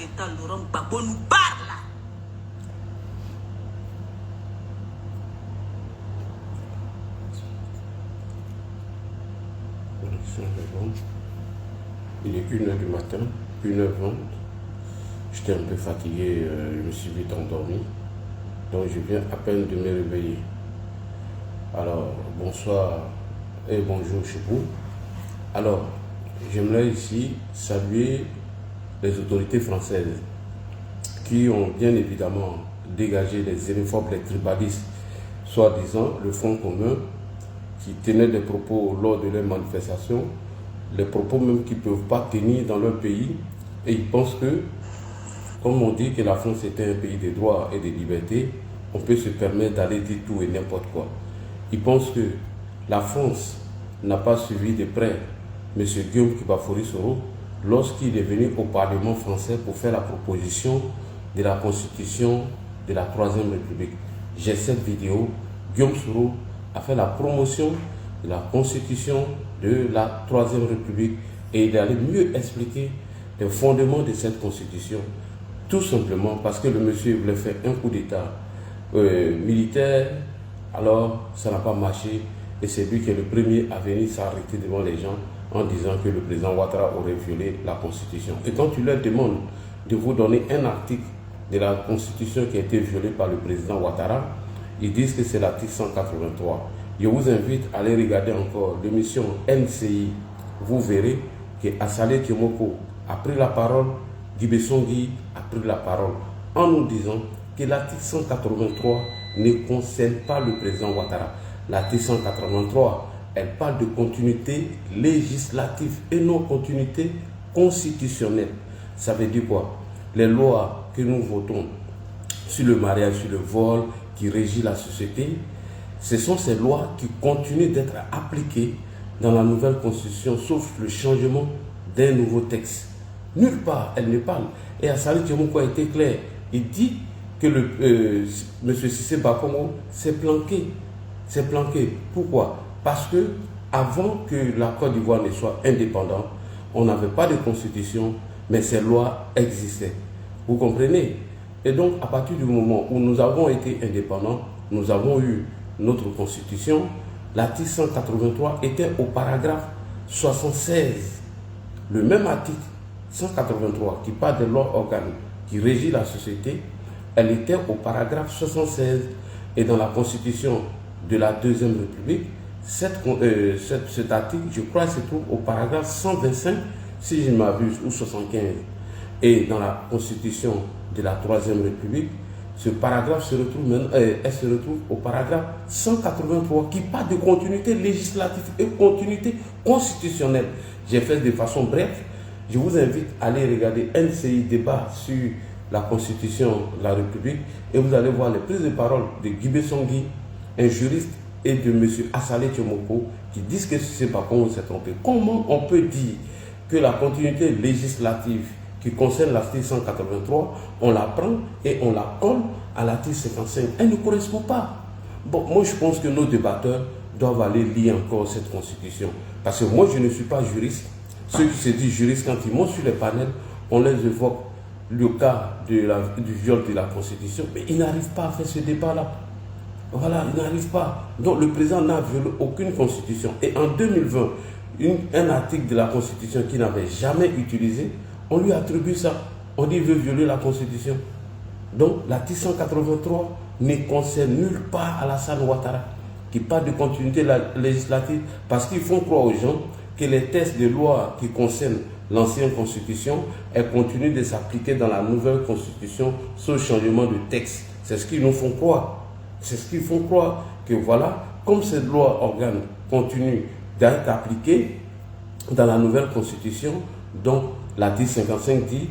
qu'État Laurent Gbagbo nous parle. Il est 1h du matin, 1h20. J'étais un peu fatigué, je me suis vite endormi. Donc je viens à peine de me réveiller. Alors, bonsoir et bonjour chez vous. Alors, j'aimerais ici saluer les autorités françaises qui ont bien évidemment dégagé les xénophobes, les tribalistes, soi-disant le Front commun, qui tenaient des propos lors de leurs manifestations, les propos même qu'ils ne peuvent pas tenir dans leur pays, et ils pensent que, comme on dit que la France était un pays de droits et de libertés, on peut se permettre d'aller dire tout et n'importe quoi. Ils pensent que la France n'a pas suivi de près M. Guillaume Kibafory-Soro lorsqu'il est venu au Parlement français pour faire la proposition de la Constitution de la Troisième République. J'ai cette vidéo. Guillaume Soro a fait la promotion de la Constitution de la Troisième République et il allait mieux expliquer les fondements de cette Constitution. Tout simplement parce que le monsieur voulait faire un coup d'État militaire, alors ça n'a pas marché et c'est lui qui est le premier à venir s'arrêter devant les gens en disant que le président Ouattara aurait violé la Constitution. Et quand tu leur demandes de vous donner un article de la Constitution qui a été violé par le président Ouattara, ils disent que c'est l'article 183. Je vous invite à aller regarder encore l'émission NCI. Vous verrez que Assalé Tiomoko a pris la parole, Guy Songui a pris la parole en nous disant que l'article 183 ne concerne pas le président Ouattara. L'article 183, elle parle de continuité législative et non continuité constitutionnelle. Ça veut dire quoi? Les lois que nous votons sur le mariage, sur le vol, qui régit la société, ce sont ces lois qui continuent d'être appliquées dans la nouvelle constitution, sauf le changement d'un nouveau texte. Nulle part, elle ne parle. Et Assalé Tiomoko a été clair. Il dit que M. Cissé Bakongo s'est planqué. C'est planqué. Pourquoi? Parce que avant que la Côte d'Ivoire ne soit indépendante, on n'avait pas de constitution, mais ces lois existaient. Vous comprenez? Et donc, à partir du moment où nous avons été indépendants, nous avons eu notre constitution, l'article 183 était au paragraphe 76. Le même article 183 qui parle de loi organique qui régit la société, elle était au paragraphe 76. Et dans la constitution de la Deuxième République, cet article, je crois, se trouve au paragraphe 125, si je ne m'abuse, ou 75. Et dans la constitution de la Troisième République, ce paragraphe se retrouve au paragraphe 183 qui parle de continuité législative et continuité constitutionnelle. J'ai fait de façon brève. Je vous invite à aller regarder NCI débat sur la Constitution de la République et vous allez voir les prises de parole de Guy Songui, un juriste, et de M. Assalé Tiomoko qui disent que c'est pas comment on s'est trompé. Comment on peut dire que la continuité législative qui concerne l'article 183, on la prend et on la colle à l'article 55. Elle ne correspond pas. Bon, moi je pense que nos débatteurs doivent aller lire encore cette constitution. Parce que moi je ne suis pas juriste. Ceux qui se disent juristes, quand ils montent sur les panels, on les évoque le cas du viol de la constitution, mais ils n'arrivent pas à faire ce débat-là. Voilà, ils n'arrivent pas. Donc le président n'a violé aucune constitution. Et en 2020, un article de la constitution qu'il n'avait jamais utilisé, on lui attribue ça. On dit qu'il veut violer la constitution. Donc l'article 183 ne concerne nulle part Alassane Ouattara, qui parle de continuité législative, parce qu'ils font croire aux gens que les textes de loi qui concernent l'ancienne constitution, elles continuent de s'appliquer dans la nouvelle constitution sans changement de texte. C'est ce qu'ils nous font croire. C'est ce qu'ils font croire, que voilà, comme cette loi organe continue d'être appliquée dans la nouvelle constitution, donc l'article 55 dit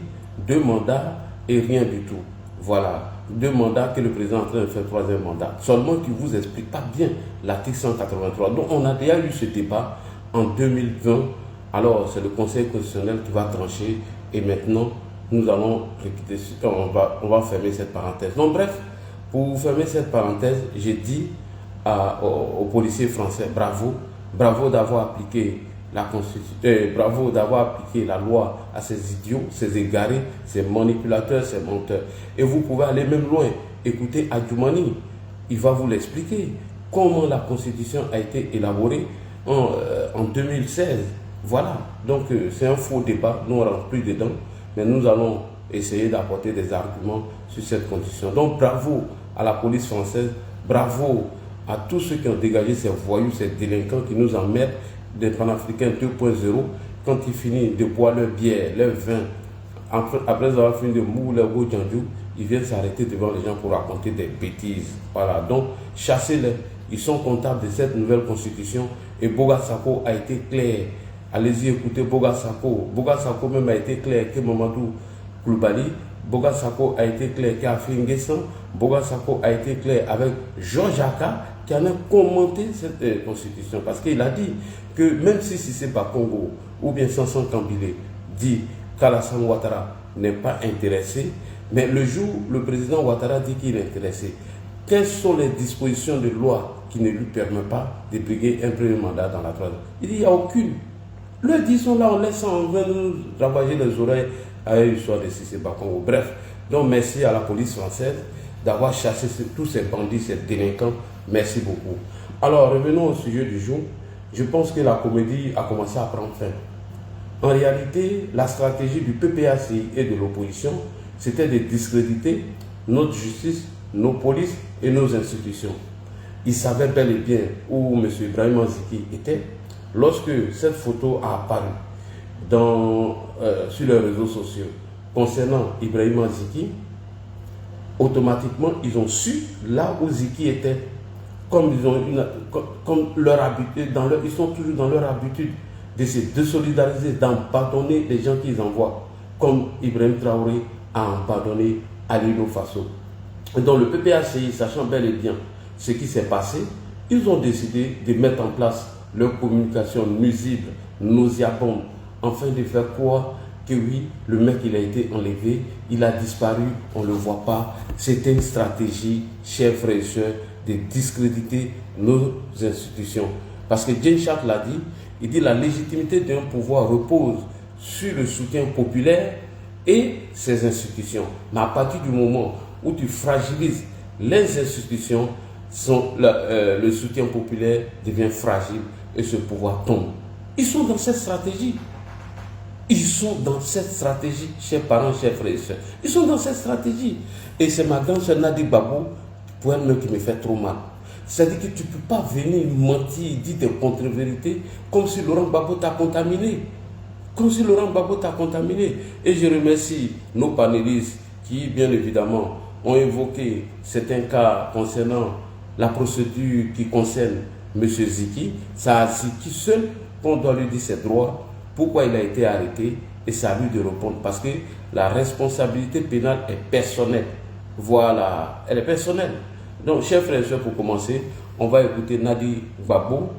2 mandats et rien du tout. Voilà, 2 mandats que le président est en train de faire 3e mandat. Seulement qu'il ne vous explique pas bien l'article 183. Donc on a déjà eu ce débat en 2020. Alors c'est le Conseil constitutionnel qui va trancher et maintenant nous allons on va fermer cette parenthèse. Donc bref, pour fermer cette parenthèse, j'ai dit aux policiers français, bravo d'avoir appliqué la Constitution, bravo d'avoir appliqué la loi à ces idiots, ces égarés, ces manipulateurs, ces menteurs. Et vous pouvez aller même loin. Écoutez Adjoumani, il va vous l'expliquer. Comment la Constitution a été élaborée en 2016. Voilà. Donc c'est un faux débat. Nous, on ne rentre plus dedans. Mais nous allons essayer d'apporter des arguments sur cette Constitution. Donc bravo à la police française. Bravo à tous ceux qui ont dégagé ces voyous, ces délinquants qui nous emmerdent des panafricains 2.0 quand ils finissent de boire leur bière, leur vin, après avoir fini de mourir leur beau djandjou, ils viennent s'arrêter devant les gens pour raconter des bêtises. Voilà, donc chassez-les. Ils sont comptables de cette nouvelle constitution et Boga Sako a été clair. Allez-y écoutez Boga Sako. Boga Sako même a été clair que Mamadou Koulibaly. Boga Sako a été clair qu'Afri Nguessan. Boga Sako a été clair avec Georges Aka qui en a commenté cette constitution parce qu'il a dit que même si c'est pas Congo ou bien Sanson Kambile dit qu'Alassane Ouattara n'est pas intéressé, mais le jour où le président Ouattara dit qu'il est intéressé, quelles sont les dispositions de loi qui ne lui permettent pas de briguer un premier mandat dans la troisième? Il dit il n'y a aucune. Le disons là, on laisse en vain nous ravager les oreilles à l'histoire de Cissé Bakongo. Bref, donc merci à la police française d'avoir chassé tous ces bandits, ces délinquants. Merci beaucoup. Alors revenons au sujet du jour. Je pense que la comédie a commencé à prendre fin. En réalité, la stratégie du PPACI et de l'opposition, c'était de discréditer notre justice, nos polices et nos institutions. Ils savaient bel et bien où M. Ibrahim Aziki était lorsque cette photo a apparu sur les réseaux sociaux concernant Ibrahim Aziki. Automatiquement, ils ont su là où Ziki était. Comme leur habitude, ils sont toujours dans leur habitude de se désolidariser, d'empardonner les gens qu'ils envoient, comme Ibrahim Traoré a empardonné Aliou Faso. Et donc le PPACI, sachant bel et bien ce qui s'est passé, ils ont décidé de mettre en place leur communication nuisible, nauséabonde, afin de faire croire que oui, le mec il a été enlevé, il a disparu, on ne le voit pas. C'était une stratégie, chers frères et sœurs, de discréditer nos institutions. Parce que Jane Chat l'a dit, il dit la légitimité d'un pouvoir repose sur le soutien populaire et ses institutions. Mais à partir du moment où tu fragilises les institutions, le soutien populaire devient fragile et ce pouvoir tombe. Ils sont dans cette stratégie. Ils sont dans cette stratégie, chers parents, chers frères et sœurs. Ils sont dans cette stratégie. Et c'est ma grande sœur Nadi Babou, pour elle-même, qui me fait trop mal. C'est-à-dire que tu ne peux pas venir mentir, dire des contre-vérités, comme si Laurent Gbagbo t'a contaminé. Comme si Laurent Gbagbo t'a contaminé. Et je remercie nos panélistes qui, bien évidemment, ont évoqué certains cas concernant la procédure qui concerne M. Ziki. C'est à Ziki seul qu'on doit lui dire ses droits, pourquoi il a été arrêté, et c'est à lui de répondre. Parce que la responsabilité pénale est personnelle. Voilà, elle est personnelle. Donc, chers frères et sœurs, pour commencer, on va écouter Nadi Gbagbo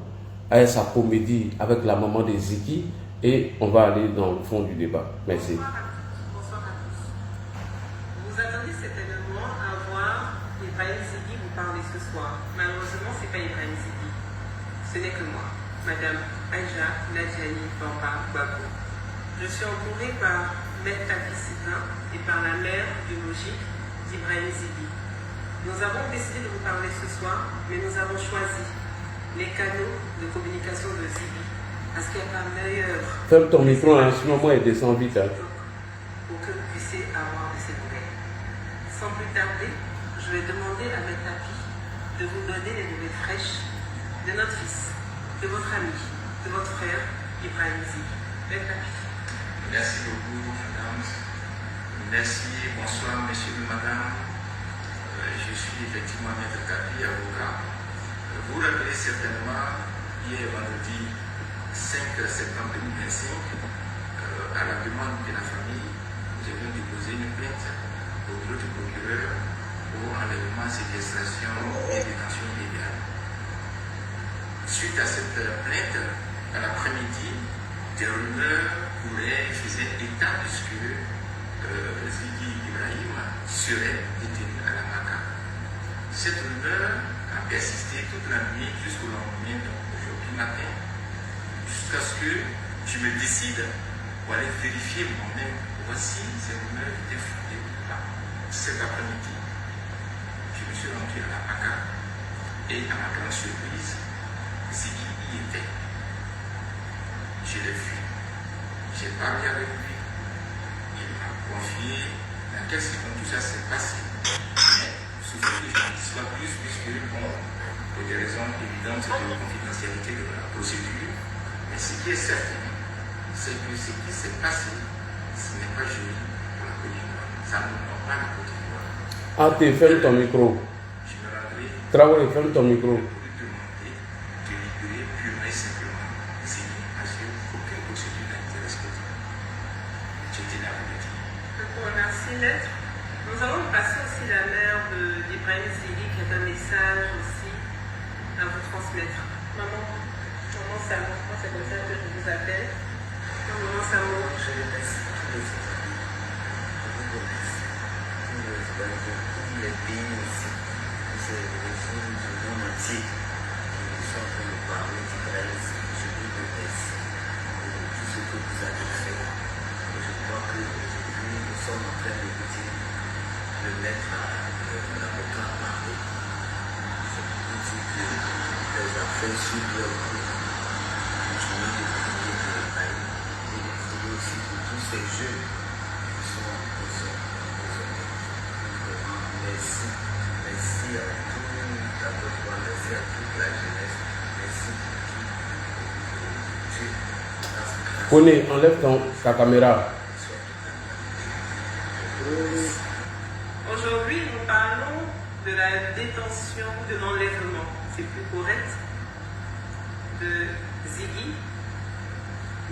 avec sa comédie avec la maman de Ziki et on va aller dans le fond du débat. Merci. Bonsoir à tous. Vous attendez certainement à voir Ibrahim Ziki vous parler ce soir. Malheureusement, ce n'est pas Ibrahim Ziki. Ce n'est que moi, Madame Aïcha Nadjani Bamba Gbagbo. Je suis entourée par Maître Tapi Sylvain et par la mère biologique d'Ibrahim Ziki. Nous avons décidé de vous parler ce soir, mais nous avons choisi les canaux de communication de Ziki. Parce qu'il n'y a pas meilleur. Ferme ton micro, hein, sinon moi il descend vite. Hein. Pour que vous puissiez avoir de ces nouvelles. Sans plus tarder, je vais demander à Maître Tapi de vous donner les nouvelles fraîches de notre fils, de votre ami, de votre frère, Ibrahim Ziki. Maître Tapi. Merci beaucoup, madame. Merci, bonsoir, messieurs et madame. Je suis effectivement Maître Tapi, avocat. Vous vous rappelez certainement, hier vendredi 5 septembre 2025, à la demande de la famille, nous avons déposé une plainte au bureau du procureur pour enlèvement, séquestration et détention illégale. Suite à cette plainte, à l'après-midi, des rumeurs faisaient état de ce que Ziki Ibrahim serait détenu à la MACA. Cette rumeur a persisté toute la nuit jusqu'au lendemain, donc aujourd'hui matin, jusqu'à jusqu'à ce que je me décide pour aller vérifier moi-même. Voici ces rumeurs qui étaient fondées là. Cet après-midi, je me suis rendu à la MACA et à ma grande surprise, Ziggy y était. Je l'ai vu. J'ai parlé avec lui. Il m'a confié dans quelles circonstances tout ça s'est passé. Mais souvent que je n'en dis pas plus, puisque, bon, pour des raisons évidentes de confidentialité de la procédure, mais ce qui est certain, c'est que ce qui s'est passé, ce n'est pas joli pour la Côte d'Ivoire. Ça ne honore pas la Côte d'Ivoire. Ah, ferme ton micro. Je me rendrai. Traoré, ferme ton micro. Pour demander de libérer purement et simplement Ziggy, parce qu'aucune procédure n'a été respectée. Je tenais à vous le dire. Je vous remercie, Maître. Nous allons passer aussi la mère d'Ibrahim Ziggy qui a un message aussi à vous transmettre. Maman Samo, moi c'est comme ça que je vous appelle. Maman Samo, Je remercie tous les Ivoiriens. Je vous remercie. Tous les Ivoiriens, tous les pays aussi, tous ces régimes du monde entier qui sont en train de parler d'Ibrahim Ziggy. Je vous remercie pour tout ce que vous avez fait. Et je crois qu'aujourd'hui, nous sommes en train de vous dire de mettre l'avocat à parler. Je vous dis que les affaires suivent leur cours. Continuez de prier pour l'Ibrahim et de prier aussi pour tous ces jeunes qui sont en prison. Vraiment, merci. Merci à toute la Côte d'Ivoire, merci à toute la jeunesse, merci pour tout. Dieu fasse grâce. Kone, enlève ta caméra. aujourd'hui nous parlons de la détention, de l'enlèvement, c'est plus correct, de Ziggy.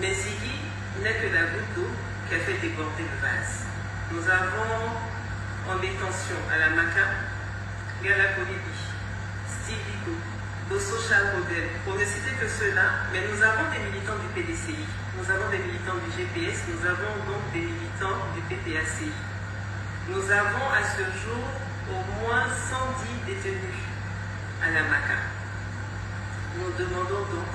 Mais Ziggy n'est que la goutte d'eau qui a fait déborder le vase. Nous avons en détention à la MACA, Gala Kolibi, Steve Biko, Bosso Charles Rodel, pour ne citer que ceux-là, mais nous avons des militants du PDCI, nous avons des militants du GPS, nous avons donc des militants du PPACI. Nous avons à ce jour au moins 110 détenus à la MACA. Nous demandons donc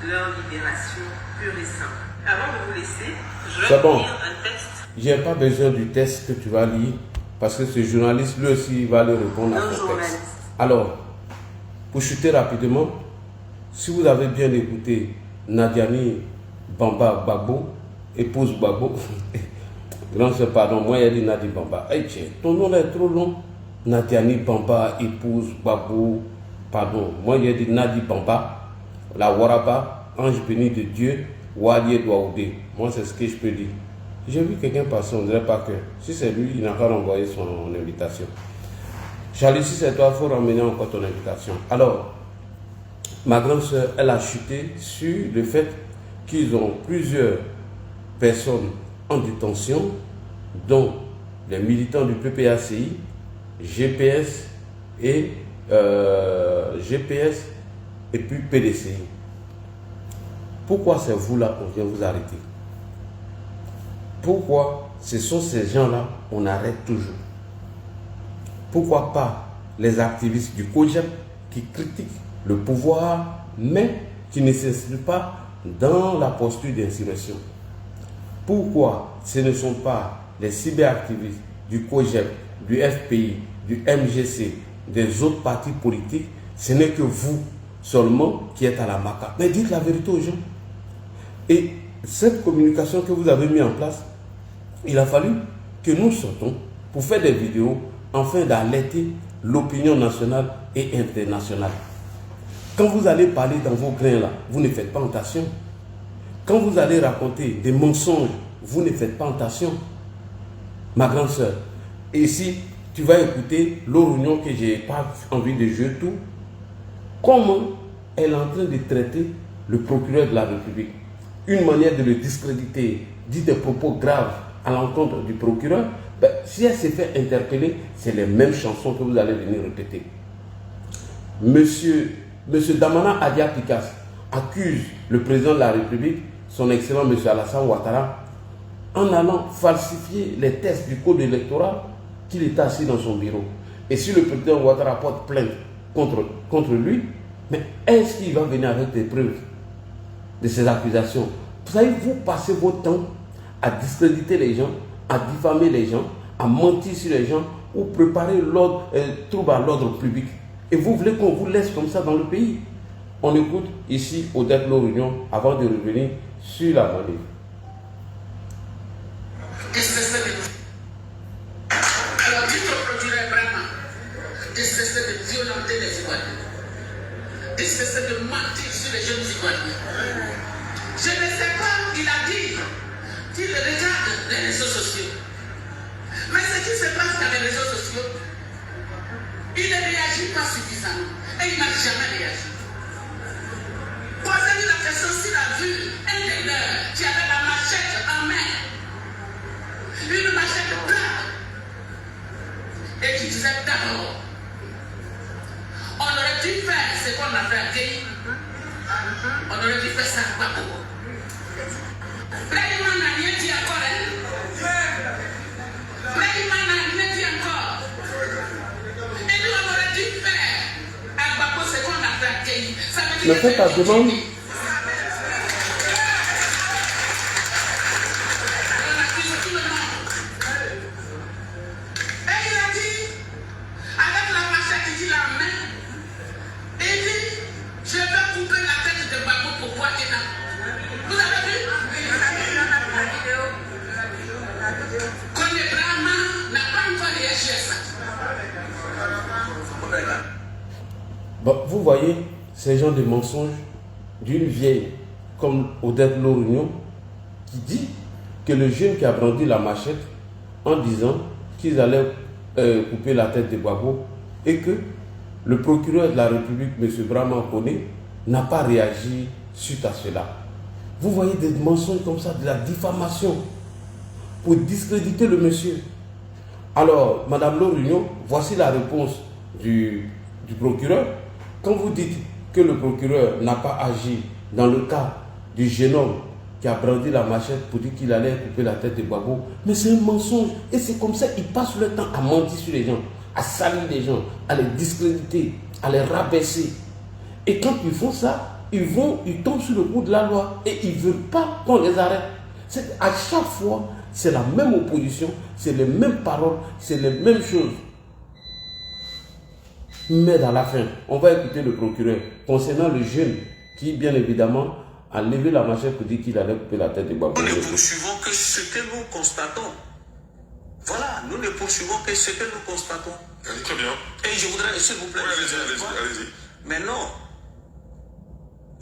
leur libération pure et simple. Avant de vous laisser, je vais bon. lire un texte. J'ai pas besoin du texte que tu vas lire parce que ce journaliste lui aussi va le répondre à Un son texte. journaliste. Alors, pour chuter rapidement, si vous avez bien écouté Nadiani Bamba Gbagbo, épouse Gbagbo, grand sœur, pardon, moi il dit Nadi Bamba. Hey, tiens, ton nom là est trop long. Nadiani Bamba, épouse Gbagbo, pardon, moi il dit Nadi Bamba, la Waraba, ange béni de Dieu, Walié Douaoudé. Moi c'est ce que je peux dire. J'ai vu quelqu'un passer, on ne dirait pas que si c'est lui, il n'a qu'à renvoyer son invitation. Charlie, si c'est toi, il faut ramener encore ton invitation. Alors, ma grande sœur, elle a chuté sur le fait qu'ils ont plusieurs personnes en détention, dont les militants du PPACI, GPS et puis PDCI. Pourquoi c'est vous là qu'on vient vous arrêter? Pourquoi ce sont ces gens-là qu'on arrête toujours? Pourquoi pas les activistes du COJEP qui critiquent le pouvoir, mais qui ne s'inscrivent pas dans la posture d'insurrection? Pourquoi ce ne sont pas les cyberactivistes du COJEP, du FPI, du MGC, des autres partis politiques? Ce n'est que vous seulement qui êtes à la MACA. Mais dites la vérité aux gens. Et cette communication que vous avez mis en place, il a fallu que nous sortons pour faire des vidéos afin d'alerter l'opinion nationale et internationale. Quand vous allez parler dans vos grains là, vous ne faites pas attention. Quand vous allez raconter des mensonges, vous ne faites pas attention. Ma grande sœur, et si tu vas écouter l'Orunion que je n'ai pas envie de jouer tout, comment elle est en train de traiter le procureur de la République? Une manière de le discréditer, dit des propos graves à l'encontre du procureur, ben, si elle s'est fait interpeller, c'est les mêmes chansons que vous allez venir répéter. Monsieur Damana Adia Pikas accuse le président de la République, son excellent monsieur Alassane Ouattara, en allant falsifier les tests du code électoral qu'il était assis dans son bureau. Et si le président Ouattara porte plainte contre lui, mais est-ce qu'il va venir avec des preuves? de ces accusations. Vous savez, vous passez votre temps à discréditer les gens, à diffamer les gens, à mentir sur les gens ou préparer trouble à l'ordre public. Et vous voulez qu'on vous laisse comme ça dans le pays? On écoute ici Odette Lorignon avant de revenir sur la manif. Alors dites au procureur vraiment de cesser de violenter les Ivoiriens, de cesser de mentir sur les jeunes Ivoiriens. Je ne sais pas, il a dit qu'il regarde les réseaux sociaux. Mais ce qui se passe dans les réseaux sociaux, il ne réagit pas suffisamment et il n'a jamais réagi. Posez-lui la question s'il a vu un des leurs qui avait la machette en main, une machette blanche, et qui disait d'abord, on aurait dû faire ce qu'on a fait à Guéhi, on aurait dû faire ça à Babo. Playman n'a rien dit encore, Playman n'a rien dit encore. Et nous, on aurait dû faire à Babo ce qu'on a fait à Guéhi. Ça veut dire Le fait à demande. Bon, vous voyez ces gens de mensonges d'une vieille comme Odette Lorignon qui dit que le jeune qui a brandi la machette en disant qu'ils allaient couper la tête de Gbagbo et que le procureur de la République, M. Brahma Koné, n'a pas réagi suite à cela. Vous voyez des mensonges comme ça, de la diffamation pour discréditer le monsieur. Alors, Mme Lorignon, voici la réponse du procureur. Quand vous dites que le procureur n'a pas agi dans le cas du jeune homme qui a brandi la machette pour dire qu'il allait couper la tête de Gbagbo, mais c'est un mensonge. Et c'est comme ça qu'ils passent le temps à mentir sur les gens, à salir les gens, à les discréditer, à les rabaisser. Et quand ils font ça, ils tombent sur le coup de la loi et ils ne veulent pas qu'on les arrête. À chaque fois, c'est la même opposition, c'est les mêmes paroles, c'est les mêmes choses. Mais à la fin, on va écouter le procureur concernant le jeune qui, bien évidemment, a levé la machette pour dire qu'il allait couper la tête de Gbagbo. Nous ne poursuivons que ce que nous constatons. Voilà, nous ne poursuivons que ce que nous constatons. Très bien. Et je voudrais, s'il vous plaît, Allez-y. mais non,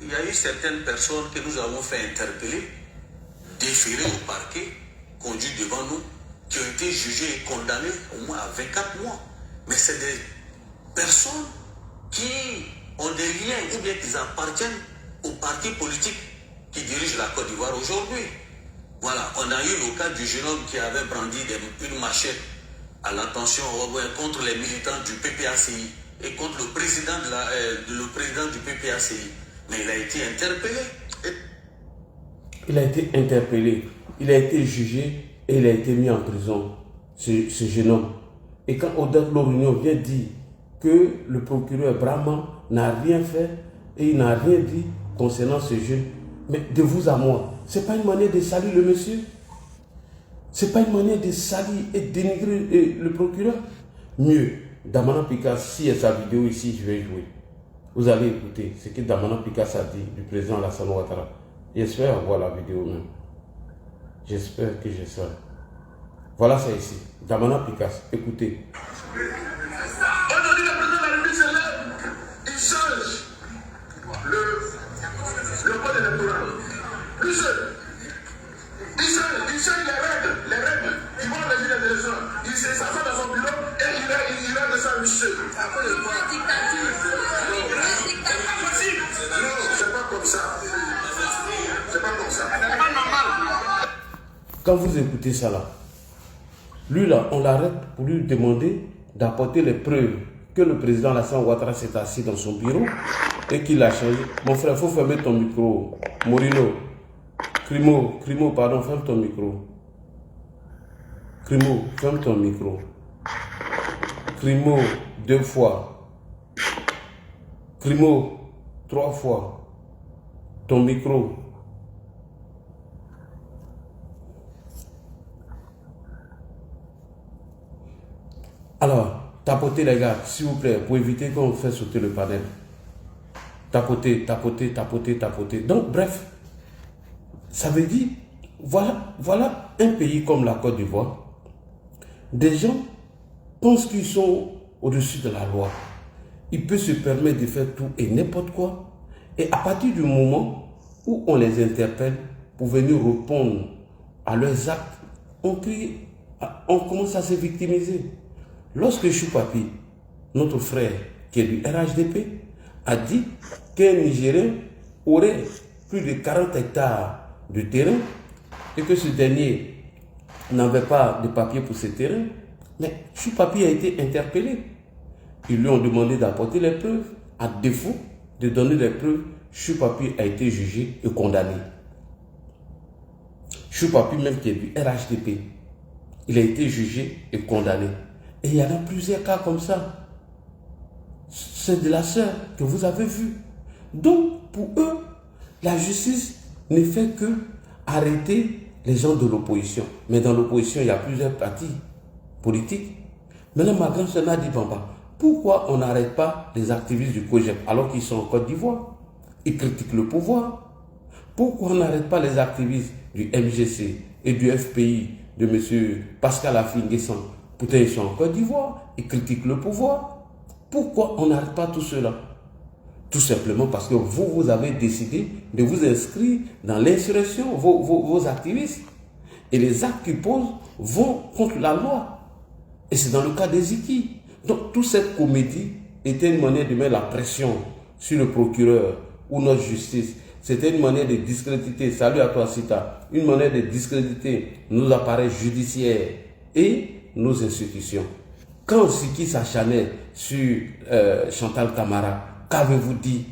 il y a eu certaines personnes que nous avons fait interpeller, déférées au parquet, conduites devant nous, qui ont été jugées et condamnées au moins à 24 mois. Mais c'est des personnes qui ont des liens ou bien qui appartiennent au parti politique qui dirige la Côte d'Ivoire aujourd'hui. Voilà, on a eu le cas du jeune homme qui avait brandi une machette à l'attention contre les militants du PPACI et contre le président du PPACI. Mais il a été interpellé. Il a été interpellé, il a été jugé et il a été mis en prison, ce jeune homme. Et quand Odette Lorignon vient dire que le procureur Brahma n'a rien fait et il n'a rien dit concernant ce jeune, mais de vous à moi, ce n'est pas une manière de salir le monsieur? Ce n'est pas une manière de salir et dénigrer le procureur? Mieux, Damana Picasse, si il y a sa vidéo ici, je vais jouer. Vous allez écouter ce que Damana Picasse a dit du président Alassane Ouattara. J'espère avoir la vidéo même. J'espère que j'ai ça. Voilà ça ici. Damana Picasse, écoutez. Aujourd'hui, le président de la République se lève, il change le code électoral. Il change les règles qui vont régir les élections. Il s'assoit dans son bureau et il règle ça à Michel. Non, c'est pas comme ça. C'est pas comme ça. C'est pas normal. Quand vous écoutez ça là, lui là, on l'arrête pour lui demander d'apporter les preuves que le président Alassane Ouattara s'est assis dans son bureau et qu'il a changé. Mon frère, il faut fermer ton micro. Morino. Crimo, pardon, ferme ton micro. Crimo, ferme ton micro. Crimo, 2 fois. Crimo, 3 fois. Ton micro. Alors, tapotez les gars, s'il vous plaît, pour éviter qu'on fasse sauter le panel. Tapotez, tapotez, tapotez, tapotez. Donc, bref, ça veut dire, voilà un pays comme la Côte d'Ivoire. Des gens pensent qu'ils sont au-dessus de la loi. Ils peuvent se permettre de faire tout et n'importe quoi. Et à partir du moment où on les interpelle pour venir répondre à leurs actes, on commence à se victimiser. Lorsque Choupapi, notre frère qui est du RHDP, a dit qu'un Nigérien aurait plus de 40 hectares de terrain et que ce dernier n'avait pas de papier pour ce terrain, mais Choupapi a été interpellé. Ils lui ont demandé d'apporter les preuves. À défaut de donner les preuves, Choupapi a été jugé et condamné. Choupapi, même qui est du RHDP, il a été jugé et condamné. Et il y en a plusieurs cas comme ça. C'est de la sœur que vous avez vu. Donc, pour eux, la justice ne fait que arrêter les gens de l'opposition. Mais dans l'opposition, il y a plusieurs partis politiques. Maintenant, ma grande sœur a dit, Bamba, pourquoi on n'arrête pas les activistes du COJEP alors qu'ils sont en Côte d'Ivoire? Ils critiquent le pouvoir. Pourquoi on n'arrête pas les activistes du MGC et du FPI de M. Pascal Affi-N'Guessan? Pourtant, ils sont en Côte d'Ivoire, ils critiquent le pouvoir. Pourquoi on n'arrête pas tout cela? Tout simplement parce que vous avez décidé de vous inscrire dans l'insurrection, vos activistes. Et les actes qu'ils posent vont contre la loi. Et c'est dans le cas des Ziki. Donc, toute cette comédie était une manière de mettre la pression sur le procureur ou notre justice. C'était une manière de discréditer, salut à toi Sita, une manière de discréditer nos appareils judiciaires et nos institutions. Quand Ziki s'acharnait sur Chantal Camara, qu'avez-vous dit?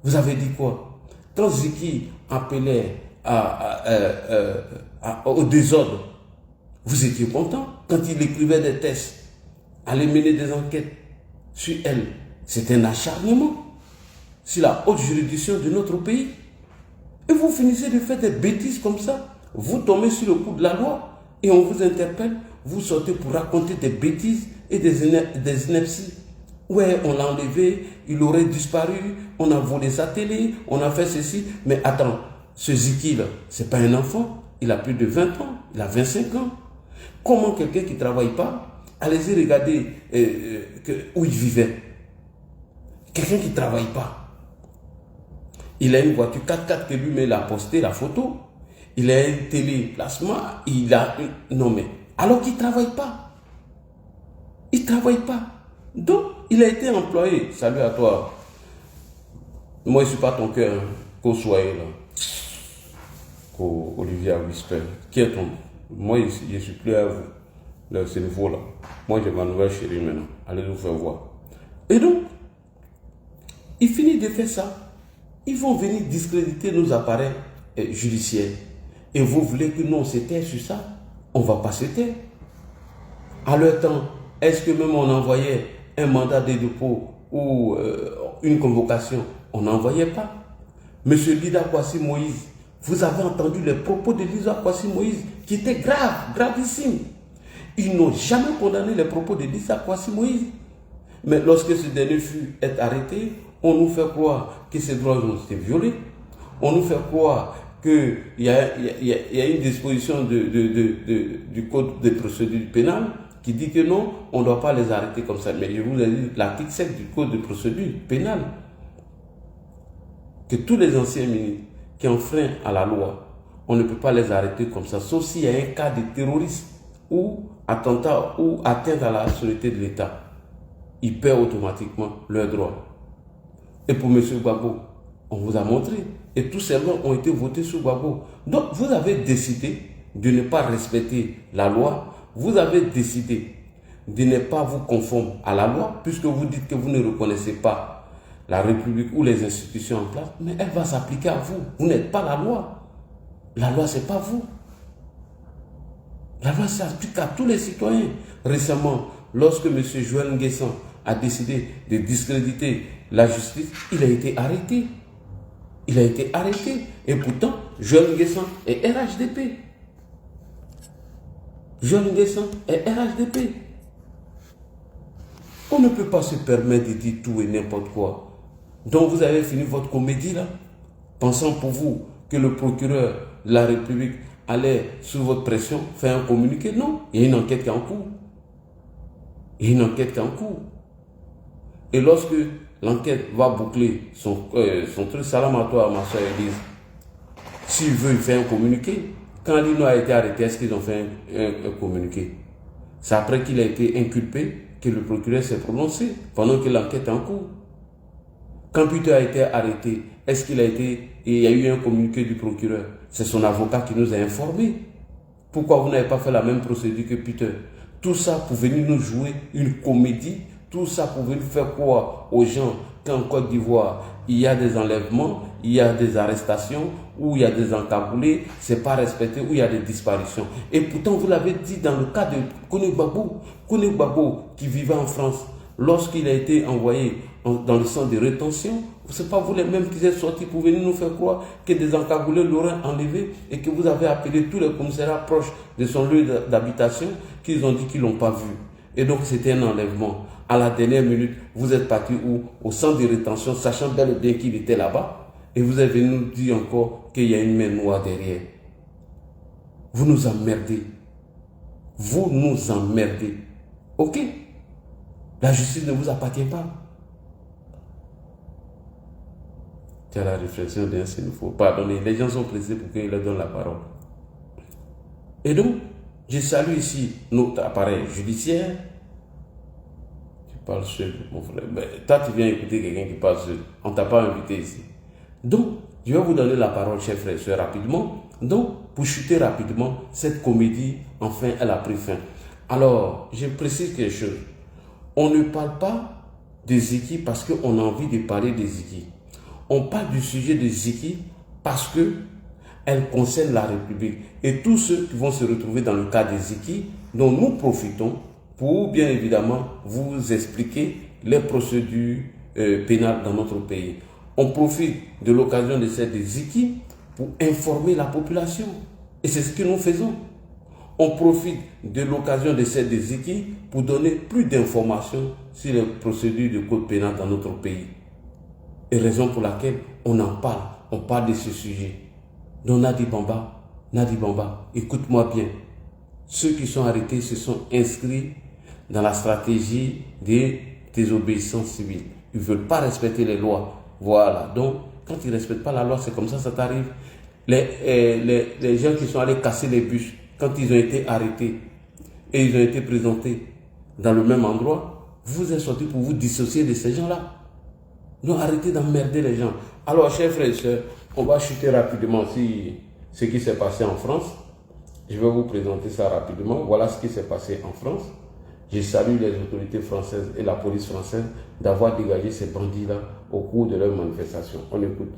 Vous avez dit quoi? Quand Ziki appelait au désordre, vous étiez content. Quand il écrivait des tests, allait mener des enquêtes sur elle, c'est un acharnement sur la haute juridiction de notre pays. Et vous finissez de faire des bêtises comme ça. Vous tombez sur le coup de la loi et on vous interpelle. Vous sortez pour raconter des bêtises et des inepties. Ouais, on l'a enlevé, il aurait disparu, on a volé sa télé, on a fait ceci. Mais attends, ce Ziki-là, c'est pas un enfant. Il a plus de 20 ans, il a 25 ans. Comment quelqu'un qui ne travaille pas, allez-y regarder où il vivait. Quelqu'un qui ne travaille pas. Il a une voiture 4x4 que lui-même a posté la photo. Il a une télé-plasma. Il a une... Non mais, alors qu'il ne travaille pas. Il ne travaille pas. Donc, il a été employé. Salut à toi. Moi, je ne suis pas ton cœur. Qu'au soyez là. Qu'au Olivier Whisper. Qui est ton... Moi, je ne suis plus à vous. Là, c'est nouveau là. Moi, j'ai ma nouvelle chérie maintenant. Allez nous faire voir. Et donc, il finit de faire ça. Ils vont venir discréditer nos appareils judiciaires. Et vous voulez que nous, on se taise sur ça? On ne va pas se taire. À leur temps, est-ce que même on envoyait un mandat de dépôt ou une convocation? On n'envoyait pas. Monsieur Lida Kwasi Moïse, vous avez entendu les propos de Lida Kwasi Moïse qui étaient graves, gravissimes. Ils n'ont jamais condamné les propos de Lida Kwasi Moïse. Mais lorsque ce dernier est arrêté, on nous fait croire que ces droits ont été violés. On nous fait croire qu'il y a une disposition du code de procédure pénale qui dit que non, on ne doit pas les arrêter comme ça. Mais je vous ai dit l'article 7 du code de procédure pénale. Que tous les anciens ministres qui enfreignent à la loi, on ne peut pas les arrêter comme ça, sauf s'il y a un cas de terrorisme ou attentat ou atteinte à la sécurité de l'État. Ils perdent automatiquement leurs droits. Et pour M. Gbagbo, on vous a montré. Et tous ces lois ont été votées sur Gbagbo. Donc, vous avez décidé de ne pas respecter la loi. Vous avez décidé de ne pas vous conformer à la loi, puisque vous dites que vous ne reconnaissez pas la République ou les institutions en place. Mais elle va s'appliquer à vous. Vous n'êtes pas la loi. La loi, ce n'est pas vous. La loi s'applique à tous les citoyens. Récemment, lorsque M. Joël N'Guessan a décidé de discréditer la justice, il a été arrêté. Il a été arrêté. Et pourtant, Joël N'Guessan est RHDP. Joël N'Guessan est RHDP. On ne peut pas se permettre de dire tout et n'importe quoi. Donc vous avez fini votre comédie là, pensant pour vous que le procureur de la République allait, sous votre pression, faire un communiqué. Non, il y a une enquête qui est en cours. Il y a une enquête qui est en cours. Et lorsque l'enquête va boucler son truc, salam à toi, ma soeur Elise, s'il veut, il fait un communiqué. Quand Lino a été arrêté, est-ce qu'ils ont fait un communiqué? C'est après qu'il a été inculpé que le procureur s'est prononcé, pendant que l'enquête est en cours. Quand Peter a été arrêté, est-ce qu'il a été, il y a eu un communiqué du procureur? C'est son avocat qui nous a informés. Pourquoi vous n'avez pas fait la même procédure que Peter? Tout ça pour venir nous jouer une comédie, tout ça pour venir faire croire aux gens qu'en Côte d'Ivoire, il y a des enlèvements, il y a des arrestations, où il y a des encagoulés, c'est pas respecté, où il y a des disparitions. Et pourtant, vous l'avez dit dans le cas de Kone Gbagbo, qui vivait en France, lorsqu'il a été envoyé dans le centre de rétention, c'est pas vous les mêmes qui êtes sortis pour venir nous faire croire que des encagoulés l'auraient enlevé et que vous avez appelé tous les commissariats proches de son lieu d'habitation, qu'ils ont dit qu'ils l'ont pas vu. Et donc c'était un enlèvement. À la dernière minute, vous êtes parti où? Au centre de rétention, sachant bel et bien qu'il était là-bas. Et vous êtes venu nous dire encore qu'il y a une main noire derrière. Vous nous emmerdez. Vous nous emmerdez. Ok? La justice ne vous appartient pas. C'est la réflexion d'un sénéfo. Pardonnez, les gens sont pressés pour qu'il leur donne la parole. Et donc, je salue ici notre appareil judiciaire. Tu parles seul, mon frère. Mais toi, tu viens écouter quelqu'un qui parle seul. On ne t'a pas invité ici. Donc, je vais vous donner la parole, chers frères et sœurs, rapidement. Donc, pour chuter rapidement, cette comédie, enfin, elle a pris fin. Alors, je précise quelque chose. On ne parle pas de Ziki parce qu'on a envie de parler de Ziki. On parle du sujet de Ziki parce que elle concerne la République. Et tous ceux qui vont se retrouver dans le cas de Ziki, dont nous profitons pour, bien évidemment, vous expliquer les procédures pénales dans notre pays. On profite de l'occasion de cette Ziki pour informer la population. Et c'est ce que nous faisons. On profite de l'occasion de cette Ziki pour donner plus d'informations sur les procédures de code pénal dans notre pays. Et raison pour laquelle on en parle. On parle de ce sujet. Donc Nadi Bamba, écoute-moi bien. Ceux qui sont arrêtés se sont inscrits dans la stratégie des désobéissances civiles. Ils ne veulent pas respecter les lois. Voilà. Donc, quand ils ne respectent pas la loi, c'est comme ça t'arrive. Les gens qui sont allés casser les bus, quand ils ont été arrêtés et ils ont été présentés dans le même endroit, vous êtes sortis pour vous dissocier de ces gens-là. Donc, arrêtez d'emmerder les gens. Alors, chers frères et sœurs, on va chuter rapidement sur ce qui s'est passé en France. Je vais vous présenter ça rapidement. Voilà ce qui s'est passé en France. Je salue les autorités françaises et la police française d'avoir dégagé ces bandits-là au cours de leur manifestation. On écoute.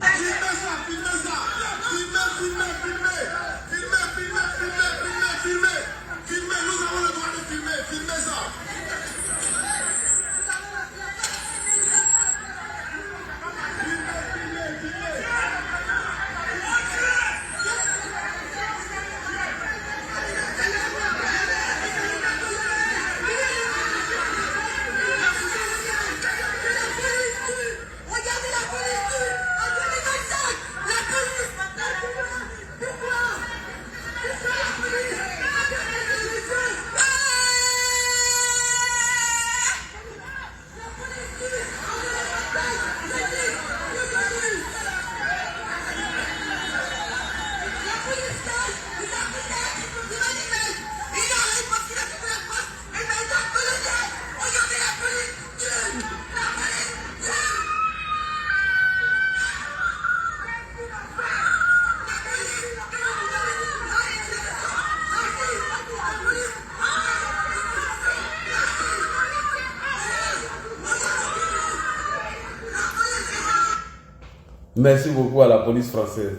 Merci beaucoup à la police française.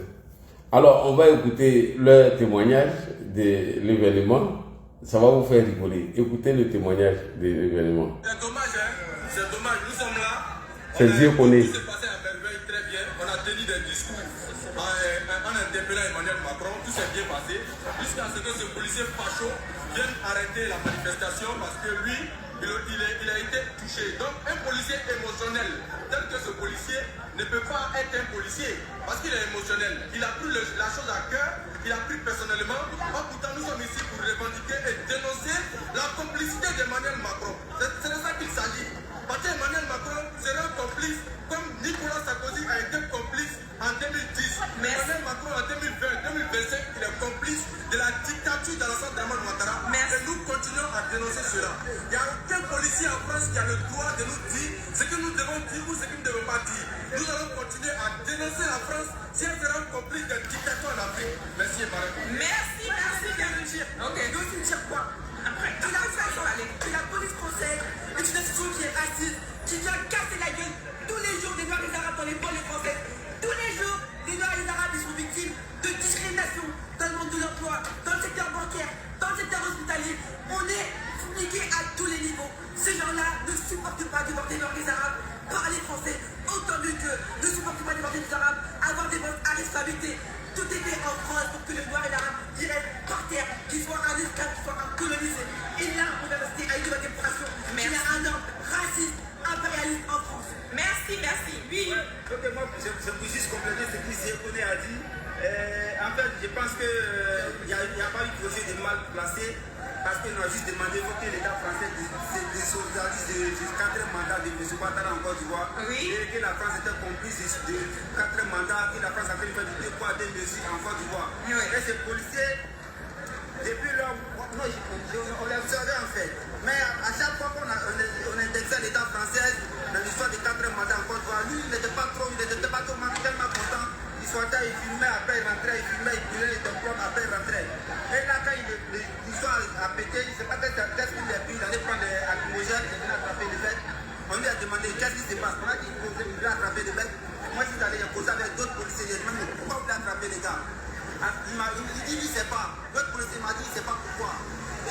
Alors, on va écouter le témoignage de l'événement. Ça va vous faire rigoler. Écoutez le témoignage de l'événement. C'est dommage, hein? C'est dommage. Nous sommes là. C'est Dieu qu'on est. Tout s'est passé à merveille, très bien. On a tenu des discours en interpellant Emmanuel Macron. Tout s'est bien passé. Jusqu'à ce que ce policier facho vienne arrêter la manifestation parce que lui, il a été touché. Donc un policier émotionnel, tel que ce policier ne peut pas être un policier parce qu'il est émotionnel. Il a pris la chose à cœur, il a pris personnellement. Pourtant nous sommes ici pour revendiquer et dénoncer la complicité d'Emmanuel Macron. C'est de ça qu'il s'agit. Parce qu'Emmanuel Macron sera un complice comme Nicolas Sarkozy a été complice en 2010. Emmanuel Macron en 2020-2025, il est complice de la dictature d'Alassane Dramane Ouattara. Et nous continuons à dénoncer cela. Il n'y a aucun policier en France qui a le droit de nous dire ce que nous devons dire ou ce que nous ne devons pas dire. Nous allons continuer à dénoncer la France si elle sera un complice de dictature en Afrique. Merci, Marek. Merci, Garuchi. Ok, nous tu tires quoi? Tu n'arrives pas à s'en aller. C'est la police française, une institution qui est raciste, qui vient casser la gueule tous les jours des Noirs et des Arabes dans les banlieues françaises. Tous les jours, les Noirs et les Arabes ils sont victimes de discrimination dans le monde de l'emploi, dans le secteur bancaire, dans le secteur hospitalier. On est fliqués à tous les niveaux. Ces gens-là ne supportent pas de voir des Noirs et des Arabes parler français, autant mieux que ne supportent pas de voir des Arabes avoir des bonnes responsabilités. Tout était en France pour que les Noirs et les Arabes y restent par terre, qu'ils soient un esclave, qu'ils soient un colonisé. Et là, on a assisté à une nouvelle démocratie. Il y a un homme raciste, impérialiste en France. Merci. Oui. Ok, moi, je peux juste compléter ce que Zékoné a dit. En fait, je pense qu'il n'y a pas eu de projet de mal placé parce qu'on a juste demandé que l'État français désolidarise du 4e mandat de M. Ouattara en Côte d'Ivoire. Oui. Et que la France était complice du 4e mandat, que la France a fait des poids des mesures en Côte d'Ivoire. Oui. Et ces policiers, depuis là, on les observait en fait. Mais à chaque fois qu'on indexait l'État français dans l'histoire du 4e mandat en Côte d'Ivoire, lui, il n'était pas trop tellement content. Il sortait, il filmait, après il rentrait, il filmait, il brûlait les diplômes, après il rentrait. Et là, quand l'histoire a pété, il ne sait pas qu'est-ce qu'il a pris, il allait prendre des lacrymogènes, il venait attraper les bêtes. On lui a demandé qu'est-ce qui se passe. On a dit qu'il voulait attraper les bêtes. Moi, je suis allé poser avec d'autres policiers. Je lui ai dit, mais pourquoi vous voulez attraper les gars? Il dit, il ne sait pas. L'autre policier m'a dit, il ne sait pas pourquoi.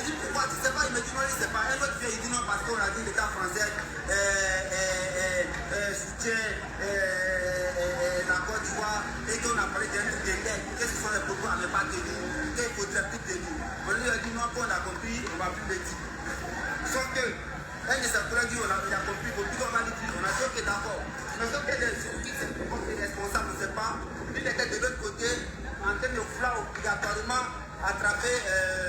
Je dis, pourquoi tu ne sais pas? Il me dit, non, il ne sait pas. Un autre vient, il dit, non, parce qu'on a dit l'État français soutient la Côte d'Ivoire et qu'on a parlé d'un truc de l'aide. Qu'est-ce que sont les propos à ne pas tenir? Qu'il faudrait plus tenir. On lui a dit, non, qu'on a compris, on ne va plus le dire. Sauf que, un de ses collègues dit, il a compris, il faut plus qu'on va le dire. On a dit, ok, d'accord. Mais sauf que les responsables ne savent pas. Lui, il était de l'autre côté, en train de vouloir obligatoirement attraper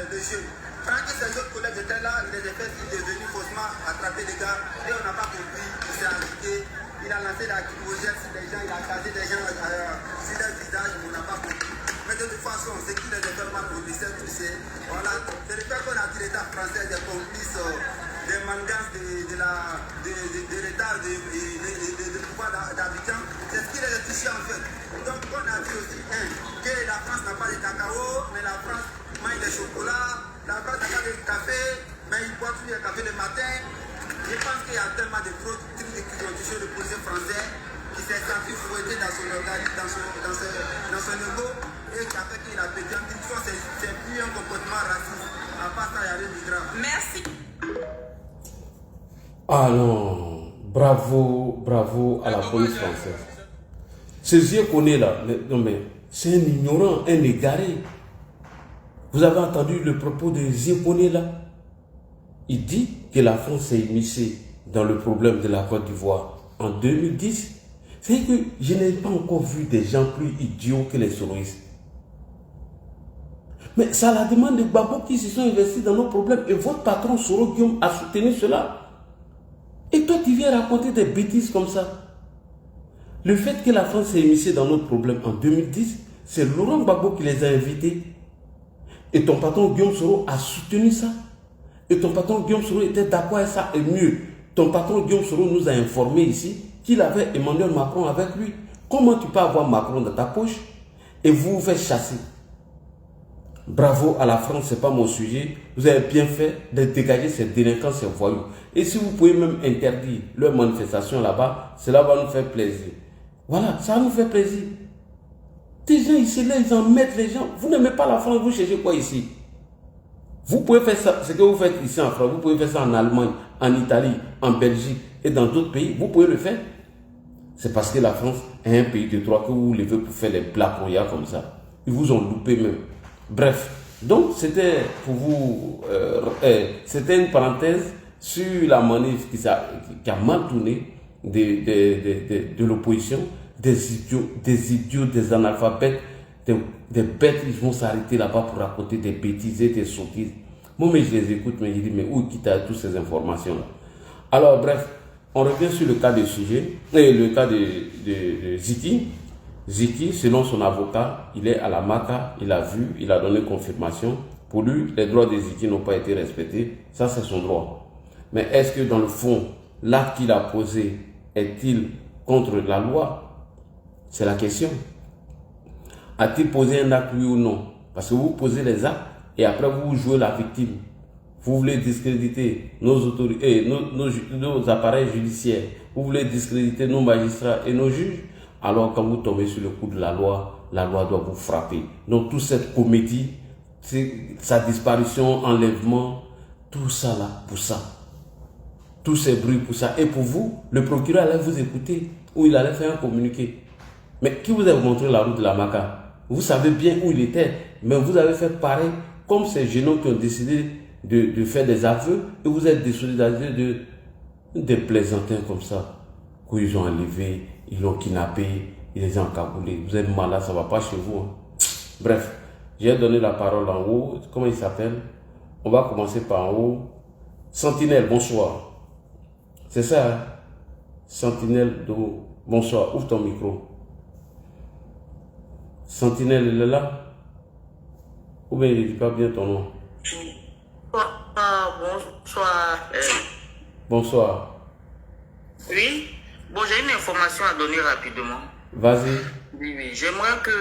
le jeu. Quand ses autres collègues étaient là, il est venu faussement attraper les gars et on n'a pas compris. Il s'est agité, il a lancé la lacrymogène sur les gens, il a casé des gens sur leur visage, on n'a pas compris. Mais de toute façon, ce qui les fait mal au lycée, tu sais, voilà, c'est le fait qu'on a dit l'État français des complices des mangances de l'État, de pouvoir d'habitants, c'est ce qui les a touchés en fait. Donc on a dit aussi, que la France n'a pas de cacao, mais la France mange des chocolats. La France a du café, mais il boit toujours le café le matin. Je pense qu'il y a tellement de fraudes qui ont touché le policier français qui s'est senti fouetté dans son organisme, dans son ego, et qui a fait qu'il a pété. C'est plus un comportement raciste. À part ça, il y a rien de grave. Merci. Ah non, bravo à la police française. Ce Zékoné là, non mais c'est un ignorant, un égaré. Vous avez entendu le propos de Zékoné là? Il dit que la France s'est immiscée dans le problème de la Côte d'Ivoire en 2010. C'est que je n'ai pas encore vu des gens plus idiots que les soloistes. Mais c'est à la demande de Gbagbo qui se sont investis dans nos problèmes. Et votre patron Soro Guillaume a soutenu cela. Et toi, tu viens raconter des bêtises comme ça. Le fait que la France s'est immiscée dans nos problèmes en 2010, c'est Laurent Gbagbo qui les a invités. Et ton patron Guillaume Soro a soutenu ça. Et ton patron Guillaume Soro était d'accord avec ça. Et mieux, ton patron Guillaume Soro nous a informé ici qu'il avait Emmanuel Macron avec lui. Comment tu peux avoir Macron dans ta poche et vous faites chasser? Bravo à la France, ce n'est pas mon sujet. Vous avez bien fait de dégager ces délinquants, ces voyous. Et si vous pouvez même interdire leur manifestation là-bas, cela va nous faire plaisir. Voilà, ça nous fait plaisir. Des gens ici, là, ils en mettent les gens. Vous n'aimez pas la France, vous cherchez quoi ici? Vous pouvez faire ça, ce que vous faites ici en France, vous pouvez faire ça en Allemagne, en Italie, en Belgique et dans d'autres pays. Vous pouvez le faire. C'est parce que la France est un pays de droit que vous levez pour faire des blagues comme ça. Ils vous ont loupé même. Bref, donc c'était pour vous, c'était une parenthèse sur la manif qui a mal tourné de l'opposition, des idiots, des analphabètes, des bêtes, ils vont s'arrêter là-bas pour raconter des bêtises et des sottises. Moi, mais je les écoute, mais je dis, mais où quitte à toutes ces informations-là? Alors, bref, on revient sur le cas de sujet, et le cas de Ziki. Ziki, selon son avocat, il est à la MACA, il a vu, il a donné confirmation. Pour lui, les droits de Ziki n'ont pas été respectés. Ça, c'est son droit. Mais est-ce que dans le fond, l'acte qu'il a posé est-il contre la loi? C'est la question. A-t-il posé un acte, oui ou non? Parce que vous posez les actes et après vous jouez la victime. Vous voulez discréditer nos autorités, nos appareils judiciaires. Vous voulez discréditer nos magistrats et nos juges. Alors quand vous tombez sur le coup de la loi doit vous frapper. Donc toute cette comédie, sa disparition, enlèvement, tout ça là, pour ça. Tous ces bruits pour ça. Et pour vous, le procureur allait vous écouter ou il allait faire un communiqué. Mais qui vous a montré la route de la MACA? Vous savez bien où il était, mais vous avez fait pareil comme ces jeunes qui ont décidé de faire des aveux et vous êtes désolidarisés des plaisantins comme ça, qu'ils ont enlevé, ils l'ont kidnappé, ils les ont encagoulés. Vous êtes malade, ça ne va pas chez vous. Hein. Bref, j'ai donné la parole en haut. Comment il s'appelle? On va commencer par en haut. Sentinelle, bonsoir. C'est ça, hein? Sentinelle, bonsoir. Ouvre ton micro. Sentinelle, elle est là? Ou bien il ne dit pas bien ton nom? Bonsoir. Bonsoir. Oui, bon, j'ai une information à donner rapidement. Vas-y. Oui. J'aimerais que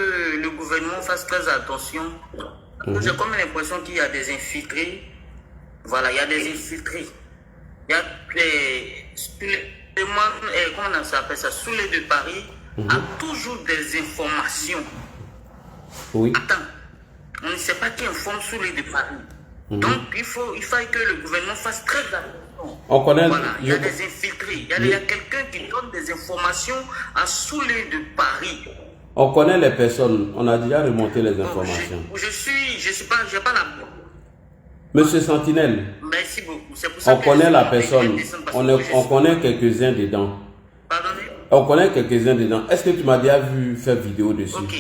le gouvernement fasse très attention. J'ai comme l'impression qu'il y a des infiltrés. Voilà, il y a des infiltrés. Il y a comment on s'appelle ça? Sous les de Paris, a toujours des informations. Oui. Attends, on ne sait pas qui informe sous les de Paris. Donc, il faut que le gouvernement fasse très attention. On connaît. Voilà, il y a des infiltrés. Il y a quelqu'un qui donne des informations à sous les de Paris. On connaît les personnes. On a déjà remonté les informations. J'ai pas la. Monsieur Sentinelle. Merci beaucoup. C'est pour ça on connaît la personne. On connaît quelques-uns dedans. Pardonnez? On connaît quelques-uns dedans. Est-ce que tu m'as déjà vu faire vidéo dessus? Ok.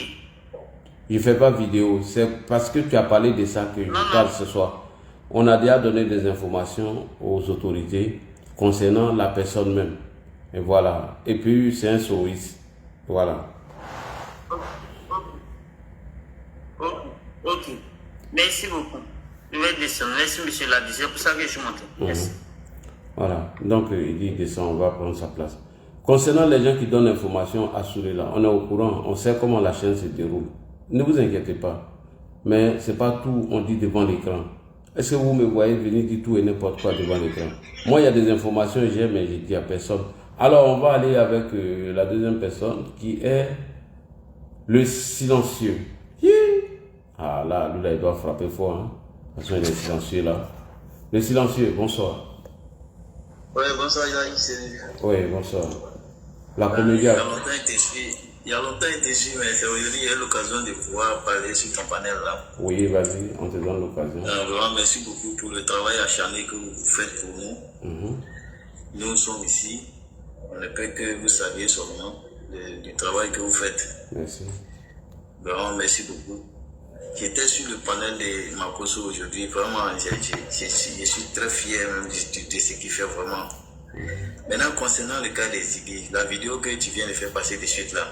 Je ne fais pas vidéo. C'est parce que tu as parlé de ça que je parle ce soir. On a déjà donné des informations aux autorités concernant la personne même. Et voilà. Et puis, c'est un service. Voilà. Ok. Merci beaucoup. Je vais descendre. Merci, monsieur Ladi. C'est pour ça que je suis monté. Merci. Voilà. Donc, il dit descend, on va prendre sa place. Concernant les gens qui donnent l'information, assurez-la. On est au courant. On sait comment la chaîne se déroule. Ne vous inquiétez pas. Mais ce n'est pas tout, on dit devant l'écran. Est-ce que vous me voyez venir dire tout et n'importe quoi devant l'écran? Moi, il y a des informations que j'ai, mais je dis à personne. Alors, on va aller avec la deuxième personne qui est le silencieux. Ah là, lui, là, il doit frapper fort. Hein? Parce qu'il est silencieux là. Le silencieux, bonsoir. Oui, bonsoir, Yahi. Oui, bonsoir. La comédienne. Il y a longtemps été suivi, mais c'est aujourd'hui qu'il y a l'occasion de pouvoir parler sur ton panel là. Oui, vas-y, on te donne l'occasion. Vraiment, merci beaucoup pour le travail acharné que vous faites pour nous. Nous sommes ici. On ne peut que vous saluer seulement du travail que vous faites. Merci. Vraiment, merci beaucoup. J'étais sur le panel de Makosso aujourd'hui. Vraiment, je suis très fier même de ce qu'il fait vraiment. Maintenant, concernant le cas des Ziggy, la vidéo que tu viens de faire passer de suite là,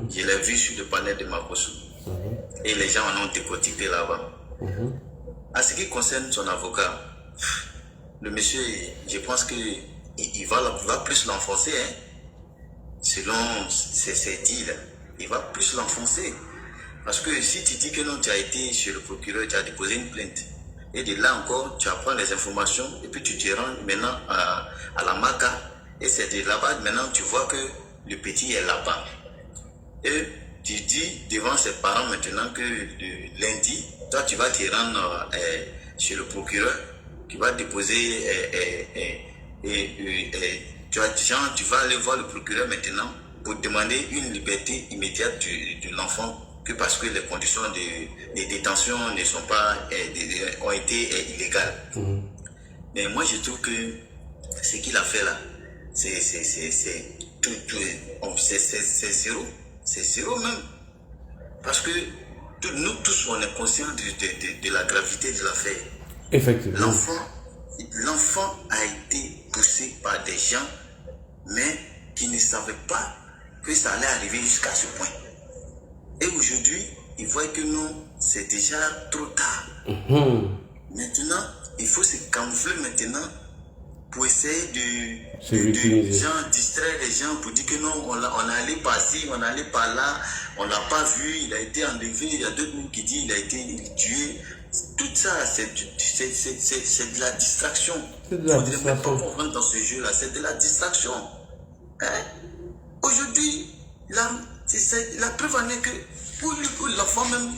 je l'ai vue sur le panel de Makosso. Et les gens en ont décortiqué là-bas. En ce qui concerne son avocat, le monsieur, je pense qu'il va plus l'enfoncer. Hein. Selon ses dits, il va plus l'enfoncer. Parce que si tu dis que non, tu as été chez le procureur, tu as déposé une plainte. Et de là encore, tu apprends les informations et puis tu te rends maintenant à la MACA. Et c'est de là-bas, maintenant, tu vois que le petit est là-bas. Et tu dis devant ses parents maintenant que le lundi, toi, tu vas te rendre chez le procureur qui va déposer tu vas aller voir le procureur maintenant pour demander une liberté immédiate de l'enfant, que parce que les conditions de détention ne sont pas ont été illégales. Mais moi, je trouve que ce qu'il a fait là, c'est zéro. C'est zéro même. Parce que nous tous, on est conscients de la gravité de l'affaire. Effectivement. L'enfant a été poussé par des gens, mais qui ne savaient pas que ça allait arriver jusqu'à ce point. Et aujourd'hui, ils voient que non, c'est déjà trop tard. Maintenant, il faut se camoufler maintenant pour essayer de distraire les gens pour dire que non, on allait par-ci, on allait par là, on l'a pas vu, il a été enlevé, il y a d'autres qui disent il a été tué. Tout ça, c'est de la distraction. C'est de la distraction. Il ne faut même pas comprendre dans ce jeu-là, c'est de la distraction. Hein? Aujourd'hui, la preuve en est que pour l'enfant même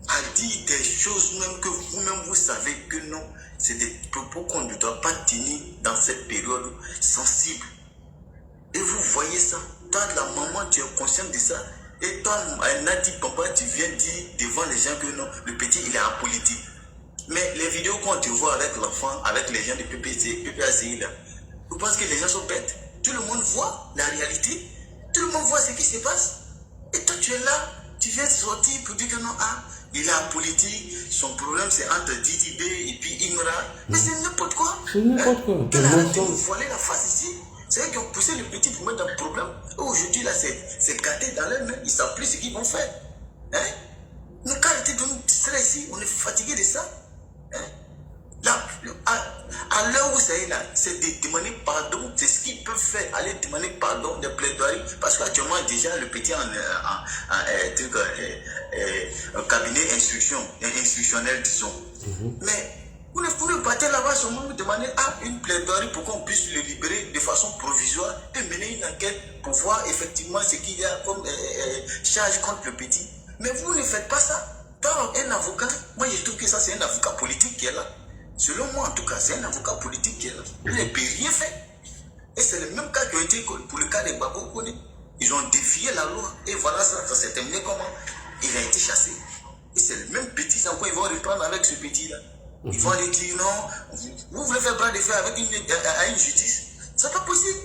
a dit des choses même que vous-même vous savez que non, c'est des propos qu'on ne doit pas tenir dans cette période sensible. Et vous voyez ça, toi la maman tu es consciente de ça, et toi Nadi Papa tu viens dire devant les gens que non, le petit il est en politique. Mais les vidéos qu'on te voit avec l'enfant, avec les gens de PPACI là, vous pensez que les gens sont bêtes? Tout le monde voit la réalité, tout le monde voit ce qui se passe. Et toi tu es là, tu viens sortir pour dire que non, il est en politique, son problème c'est entre Didi B et puis Imra. Mais c'est n'importe quoi. C'est n'importe quoi. Il a arrêté de voiler la face ici. C'est eux qui ont poussé le petit pour mettre dans le problème. Et aujourd'hui là, c'est gâté dans leur main, ils ne savent plus ce qu'ils vont faire. Hein? Nous quand arrêter de nous distraire ici, on est fatigué de ça. Hein? Là, à l'heure où c'est là, c'est de demander pardon, c'est ce qu'ils peuvent faire, aller demander pardon, des plaidoiries, parce qu'actuellement déjà le petit un cabinet instructionnel, disons. Mais vous ne partez là-bas seulement vous demandez une plaidoirie pour qu'on puisse le libérer de façon provisoire et mener une enquête pour voir effectivement ce qu'il y a comme charge contre le petit. Mais vous ne faites pas ça. Toi, un avocat, moi je trouve que ça c'est un avocat politique qui est là. Selon moi, en tout cas, c'est un avocat politique qui est là. Il ne peut rien faire. Et c'est le même cas qui a été pour le cas des Babo Kone. Ils ont défié la loi. Et voilà, ça s'est terminé comment? Il a été chassé. Et c'est le même petit encore, ils vont reprendre avec ce petit-là. Ils vont aller dire non, vous voulez faire bras de fer avec une justice. C'est pas possible.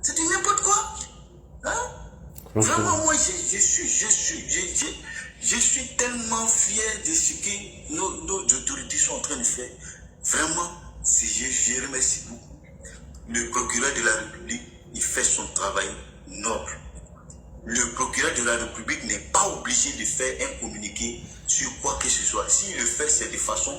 C'est du n'importe quoi. Hein? Vraiment, moi, je suis tellement fier de ce que nos autorités sont en train de faire. Vraiment, je remercie beaucoup. Le procureur de la République, il fait son travail noble. Le procureur de la République n'est pas obligé de faire un communiqué sur quoi que ce soit. S'il le fait, c'est de façon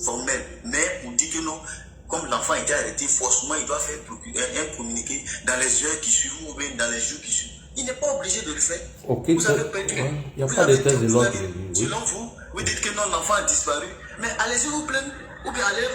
formelle. Mais on dit que non, comme l'enfant a été arrêté, forcément, il doit faire un communiqué dans les heures qui suivent ou bien dans les jours qui suivent. Il n'est pas obligé de le faire. Okay, vous avez perdu. Il n'y a pas de test de l'ordre. Selon vous dites que non, l'enfant a disparu. Mais allez-y vous plaindre. Ou bien allez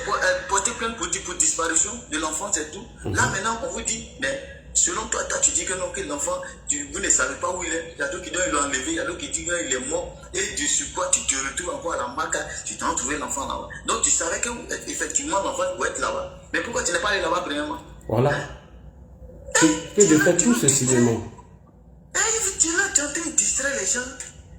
porter plainte pour disparition de l'enfant, c'est tout. Là maintenant, on vous dit, mais selon toi, tu dis que non, que l'enfant, vous ne savez pas où il est. Il y a d'autres qui disent qu'il l'a enlevé, il y a d'autres qui disent qu'il est mort. Et du quoi, tu te retrouves encore à la marque, tu t'as trouvé l'enfant là-bas. Donc tu savais qu'effectivement l'enfant doit être là-bas. Mais pourquoi tu n'es pas allé là-bas premièrement? Voilà. Que de faire tout ce cinéma. Tu es en train de distraire les gens.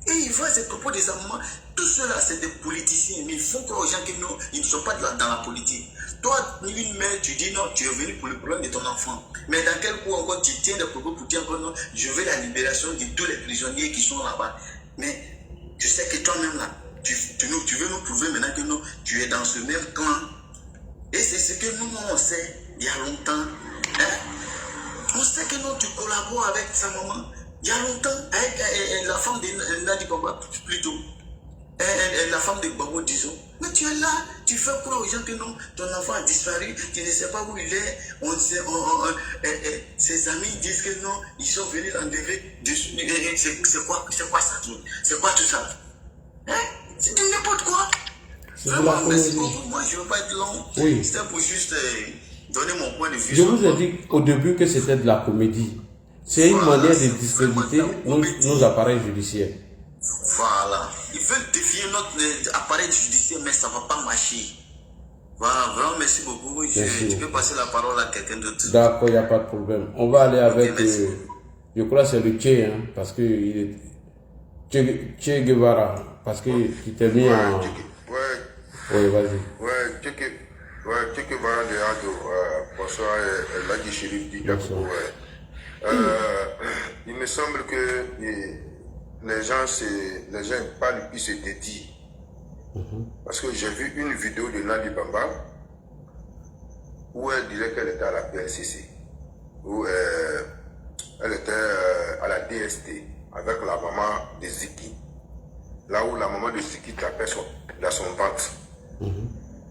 Et ils voient ces propos de sa maman. Tout cela, c'est des politiciens. Mais il faut croire aux gens que non, ils ne sont pas dans la politique. Toi, une mère, tu dis non, tu es venu pour le problème de ton enfant. Mais dans quel coup encore tu tiens des propos pour dire que non, je veux la libération de tous les prisonniers qui sont là-bas. Mais tu sais que toi-même là, tu veux nous prouver maintenant que non, tu es dans ce même clan. Et c'est ce que nous, on sait il y a longtemps. Hein? On sait que non, tu collabores avec sa maman. Il y a longtemps, avec la femme de Nadi Papa, plutôt. La femme de Babo, disons. Mais tu es là, tu fais croire aux gens que non, ton enfant a disparu, tu ne sais pas où il est. Ses amis disent que non, ils sont venus l'enlever. C'est quoi ça? C'est quoi tout ça? Hein? C'est n'importe quoi. Vraiment, merci beaucoup. Moi, je ne veux pas être long. Oui. C'était pour juste donner mon point de vue. Je vous ai dit au début que c'était de la comédie. C'est une manière de discréditer nos appareils judiciaires. Voilà. Ils veulent défier notre appareil judiciaire, mais ça ne va pas marcher. Voilà, vraiment, merci beaucoup. Tu peux passer la parole à quelqu'un d'autre. D'accord, il n'y a pas de problème. On va aller avec, je crois que c'est le Che, hein, parce que il est Che Guevara, parce que tu t'es mis en... Ouais. Oui, vas-y. Ouais, Ouais, quelques variants de Ado. Bonsoir, Ladi Chérif dit. Il me semble que les gens parlent puis se dédient. Parce que j'ai vu une vidéo de Nadi Bamba où elle disait qu'elle était à la PLCC, où elle était à la DST avec la maman de Ziki. Là où la maman de Ziki tapait dans son ventre.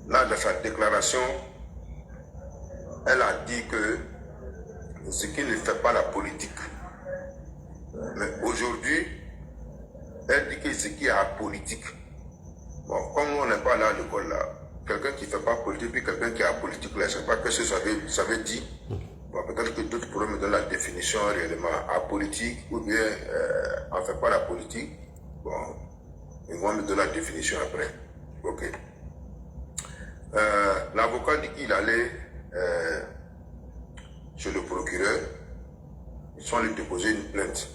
Là, dans sa déclaration, elle a dit que Ziki ne fait pas la politique. Mais aujourd'hui, elle dit que Ziki est apolitique. Bon, comme on n'est pas là à l'école là, quelqu'un qui ne fait pas politique, puis quelqu'un qui est apolitique là, je ne sais pas ce que ça veut dire. Bon, peut-être que d'autres pourraient me donner la définition réellement apolitique, ou bien on ne fait pas la politique. Bon, ils vont me donner la définition après. Ok. L'avocat dit qu'il allait chez le procureur, ils sont allés déposer une plainte.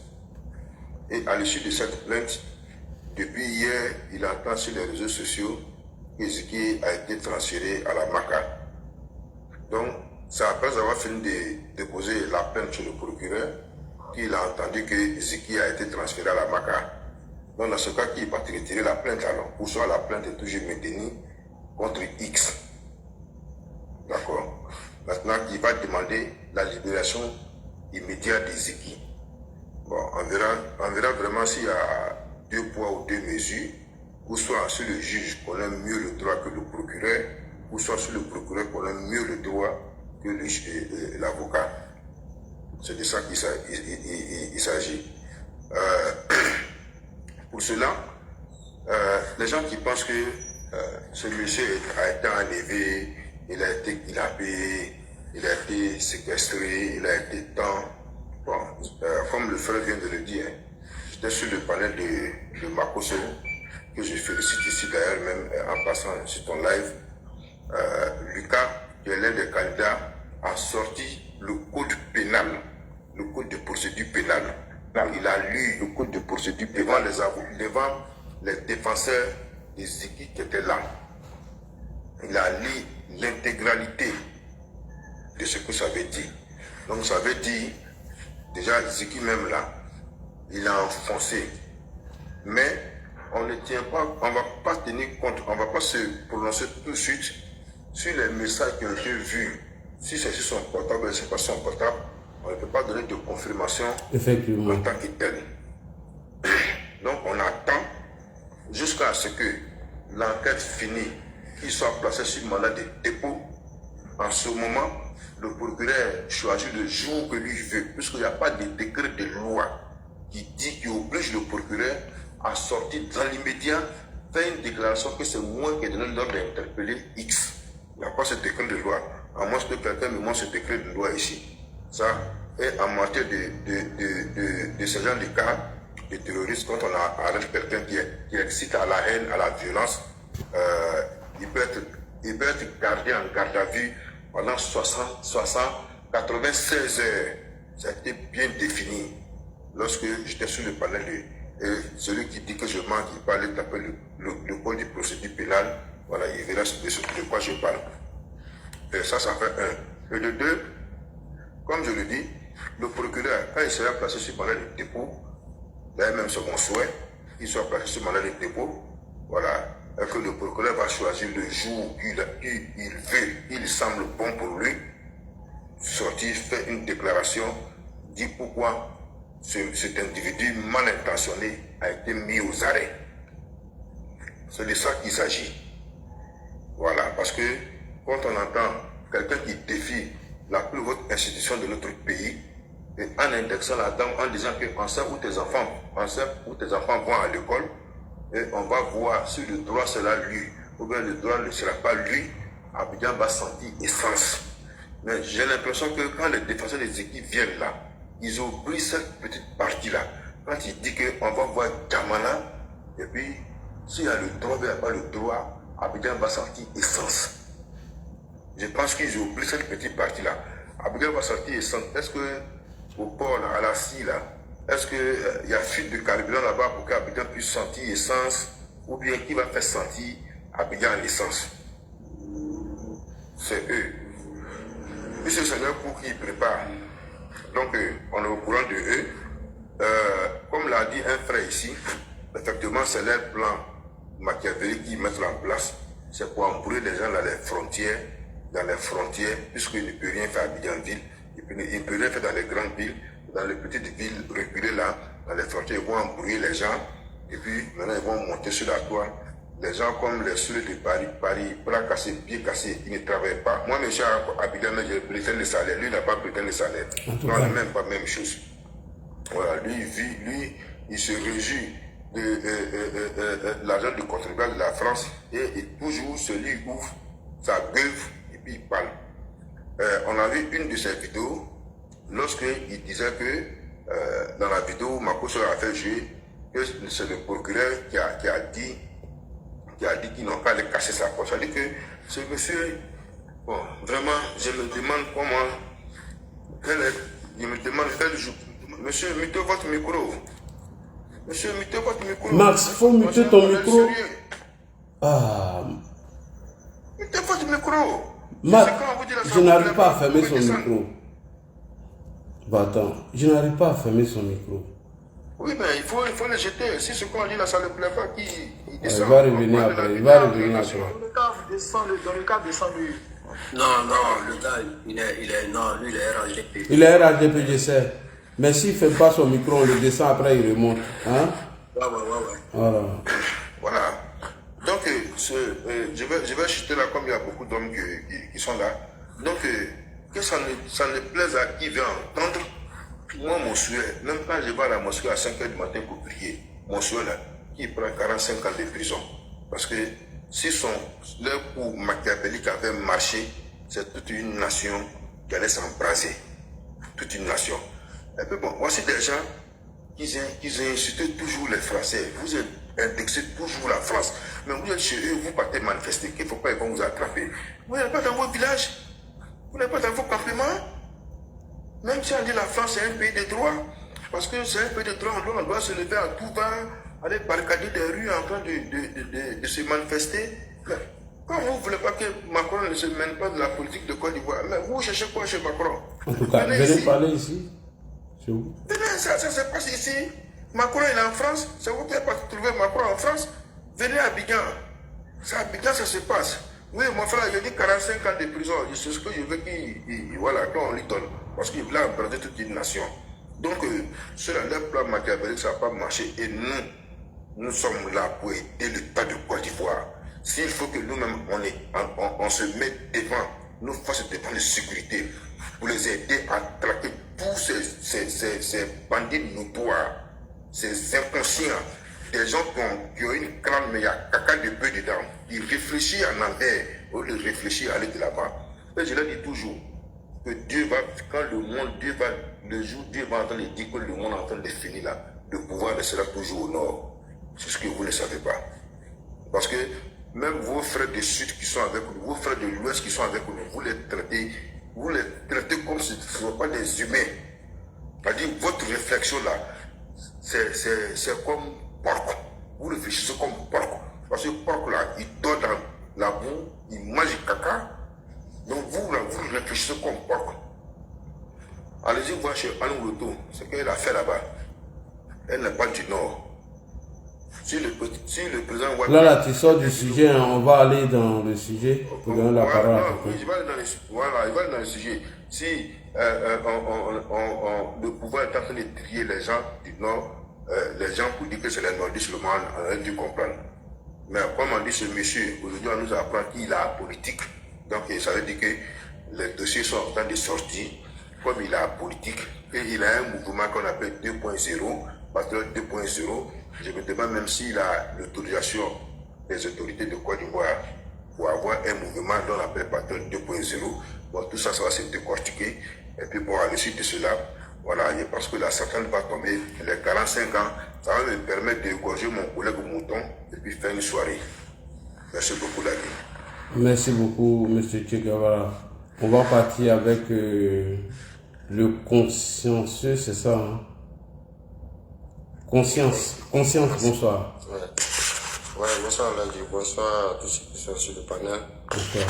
Et à l'issue de cette plainte, depuis hier, il entend sur les réseaux sociaux que Ziki a été transféré à la MACA. Donc, c'est après avoir fini de déposer la plainte chez le procureur qu'il a entendu que Ziki a été transféré à la MACA. Donc, dans ce cas, il va retirer la plainte alors, ou soit la plainte est toujours maintenue contre X. D'accord. Maintenant, il va demander la libération immédiate de Ziki. Bon, on verra vraiment s'il y a deux poids ou deux mesures, ou soit sur le juge connaît mieux le droit que le procureur, ou soit sur le procureur connaît mieux le droit que l'avocat. C'est de ça qu'il s'agit. Pour cela, les gens qui pensent que ce monsieur a été enlevé, il a été kidnappé, il a été séquestré, il a été tant. Bon, comme le frère vient de le dire, j'étais sur le panel de Makoso, que je félicite ici d'ailleurs, même en passant sur ton live. Lucas, qui est l'un des candidats, a sorti le code pénal, le code de procédure pénale. Il a lu le code de procédure pénale devant les défenseurs des Ziki qui étaient là. Il a lu l'intégralité de ce que ça veut dire. Donc ça veut dire, déjà Ziki même là, il a enfoncé. Mais on ne tient pas, on ne va pas tenir compte, on ne va pas se prononcer tout de suite sur les messages qui ont été vus. Si c'est sur son portable, c'est pas son portable, on ne peut pas donner de confirmation en tant que tel. Donc on attend jusqu'à ce que l'enquête finisse, qu'il soit placé sur mandat de dépôt. En ce moment, le procureur choisit le jour que lui veut, puisqu'il n'y a pas de décret de loi qui oblige le procureur à sortir dans l'immédiat, faire une déclaration que c'est moi qui ai donné l'ordre d'interpeller X. Il n'y a pas ce décret de loi. À moins que quelqu'un me montre ce décret de loi ici. Ça, et en matière de ce genre de cas de terrorisme, quand on arrête quelqu'un qui excite à la haine, à la violence, il peut être gardé en garde à vue pendant 96 heures. Ça a été bien défini. Lorsque j'étais sur le panel de celui qui dit que je manque, il parlait taper le code de procédure pénale. Voilà, il verra de quoi je parle. Et ça fait un. Et de deux, comme je le dis, le procureur, quand il sera placé sur mandat de dépôt, d'ailleurs même c'est mon souhait, qu'il soit placé sur mandat de dépôt, voilà, et que le procureur va choisir le jour il semble bon pour lui, sortir, faire une déclaration, dire pourquoi cet individu mal intentionné a été mis aux arrêts. C'est de ça qu'il s'agit. Voilà, parce que quand on entend quelqu'un qui défie la plus haute institution de notre pays, et en indexant la dame, en disant qu'on sait où tes enfants vont à l'école, et on va voir si le droit sera lui, ou bien le droit ne sera pas lui, Abidjan va sentir essence. Mais j'ai l'impression que quand les défenseurs des équipes viennent là, ils oublient cette petite partie-là. Quand ils disent qu'on va voir Djamana, et puis s'il y a le droit, il n'y a pas le droit, Abidjan va sentir essence. Je pense qu'ils oublient cette petite partie-là. Abidjan va sentir essence. Est-ce que au port, là, à la scie, là, est-ce qu'il y a fuite de carburant là-bas pour qu'Abidjan puisse sentir essence, ou bien qui va faire sentir Abidjan en essence? c'est eux. Puisque c'est leur coup qui prépare. Donc, on est au courant de eux. Comme l'a dit un frère ici, effectivement, c'est leur plan machiavélique qu'ils mettent en place. C'est pour embrouiller les gens dans les frontières, puisqu'ils ne peuvent rien faire à Bidjanville, ils ne peuvent rien faire dans les grandes villes, dans les petites villes reculées là, dans les frontières, ils vont embrouiller les gens, et puis maintenant ils vont monter sur la toile. Les gens comme les Sud de Paris, bras cassés, pieds cassés, ils ne travaillent pas. Moi, monsieur Abidjan, j'ai bulletin de salaire, lui il n'a pas bulletin de salaire. Non, même pas même chose. Voilà, lui, il se réjouit de l'argent du contribuable de la France et toujours celui ouvre sa gueule et puis il parle. On a vu une de ses vidéos lorsqu'il disait que dans la vidéo, Makosso a fait jouer que c'est le procureur qui a dit qu'ils n'ont qu'à aller casser sa poche. Ça dit que ce monsieur, bon, vraiment, je me demande comment, je me demande quel jour. Monsieur, mutez votre micro. Monsieur, mutez votre micro. Max, il faut muter ton micro. Ah. Mutez votre micro. Max, je n'arrive pas à fermer son micro. Bah attends, je n'arrive pas à fermer son micro. Oui, mais il faut le jeter. Si ce qu'on dit là, ça ne plaît pas, il descend. Il va revenir après. Il va revenir après. Le gars descend lui. Non, le gars, il est RHDP. Il est RHDP, je sais. Mais s'il ne fait pas son micro, on le descend après, il remonte. Hein? Ouais. Voilà. Donc, je vais chuter là, comme il y a beaucoup d'hommes qui sont là. Donc, que ça ne plaise à qui veut entendre. Moi, mon souhait, même quand je vais à la mosquée à 5h du matin pour prier, mon souhait là, qui prend 45 ans de prison. Parce que si leur coup machiavélique avait marché, c'est toute une nation qui allait s'embraser. Toute une nation. Et puis bon, voici des gens qui insultent toujours les Français. Vous indexez toujours la France. Mais vous êtes chez eux, vous partez manifester, qu'il ne faut pas, ils vont vous attraper. Vous n'êtes pas dans vos villages, vous n'êtes pas dans vos campements. Même si on dit la France est un pays de droit, parce que c'est un pays de droit, on doit se lever à tout va, aller barricader des rues en train de se manifester. Mais quand vous ne voulez pas que Macron ne se mène pas de la politique de Côte d'Ivoire, mais vous cherchez quoi chez Macron? En tout cas, venez parler ici. Venez, ça se passe ici. Macron il est en France, c'est vous qui n'avez pas trouvé Macron en France. Venez à Abidjan. C'est à Abidjan ça se passe. Oui, mon frère, il a dit 45 ans de prison. C'est ce que je veux qu'on lui donne. Parce qu'il a emprunté toute une nation. Donc, sur le plan machiavélique, ça n'a pas marché. Et nous sommes là pour aider l'État de Côte d'Ivoire. S'il faut que nous-mêmes, on se mette devant nos forces de sécurité pour les aider à traquer tous ces bandits notoires, ces inconscients, des gens qui ont une crâne, mais il y a caca de bœuf dedans. Ils réfléchissent en envers, au lieu de réfléchir à aller de là-bas. Et je le dis toujours, que Dieu va, quand le jour Dieu va entendre dire que le monde est en train de finir là, le pouvoir sera toujours au nord. C'est ce que vous ne savez pas. Parce que même vos frères du sud qui sont avec nous, vos frères de l'ouest qui sont avec nous, vous les traitez comme si ce ne sont pas des humains. C'est-à-dire, votre réflexion là, c'est comme porc. Vous réfléchissez comme porc. Parce que porc là, il dort dans la boue, il mange du caca. Donc vous là, vous réfléchissez comme porc. Allez-y voir chez Anne Loto, ce qu'elle a fait là-bas. Elle n'est pas du Nord. Si le président Ouattara... Là, tu sors du sujet, hein, on va aller dans le sujet pour donner la parole à quelqu'un. Il va aller dans le sujet. Si le pouvoir est en train de trier les gens du Nord, les gens pour dire que c'est les Nordistes, le monde a dû comprendre. Mais comme on dit ce monsieur, aujourd'hui on nous apprend qu'il a politique. Donc ça veut dire que les dossiers sont en train de sortir. Comme il a politique, et il a un mouvement qu'on appelle 2.0, Patron 2.0, je me demande même s'il a l'autorisation des autorités de Côte d'Ivoire pour avoir un mouvement dont on appelle Patron 2.0. Bon, tout ça, ça va se décortiquer. Et puis, bon, à l'issue de cela, voilà, je pense que la certaine va tomber. Les 45 ans, ça va me permettre d'égorger mon collègue Mouton et puis faire une soirée. Merci beaucoup, Lali. Merci beaucoup, M. Che Guevara. On va partir avec le consciencieux, c'est ça, hein? Conscience, bonsoir. Ouais, bonsoir Ladi, bonsoir à tous ceux qui sont sur le panel. Bonsoir.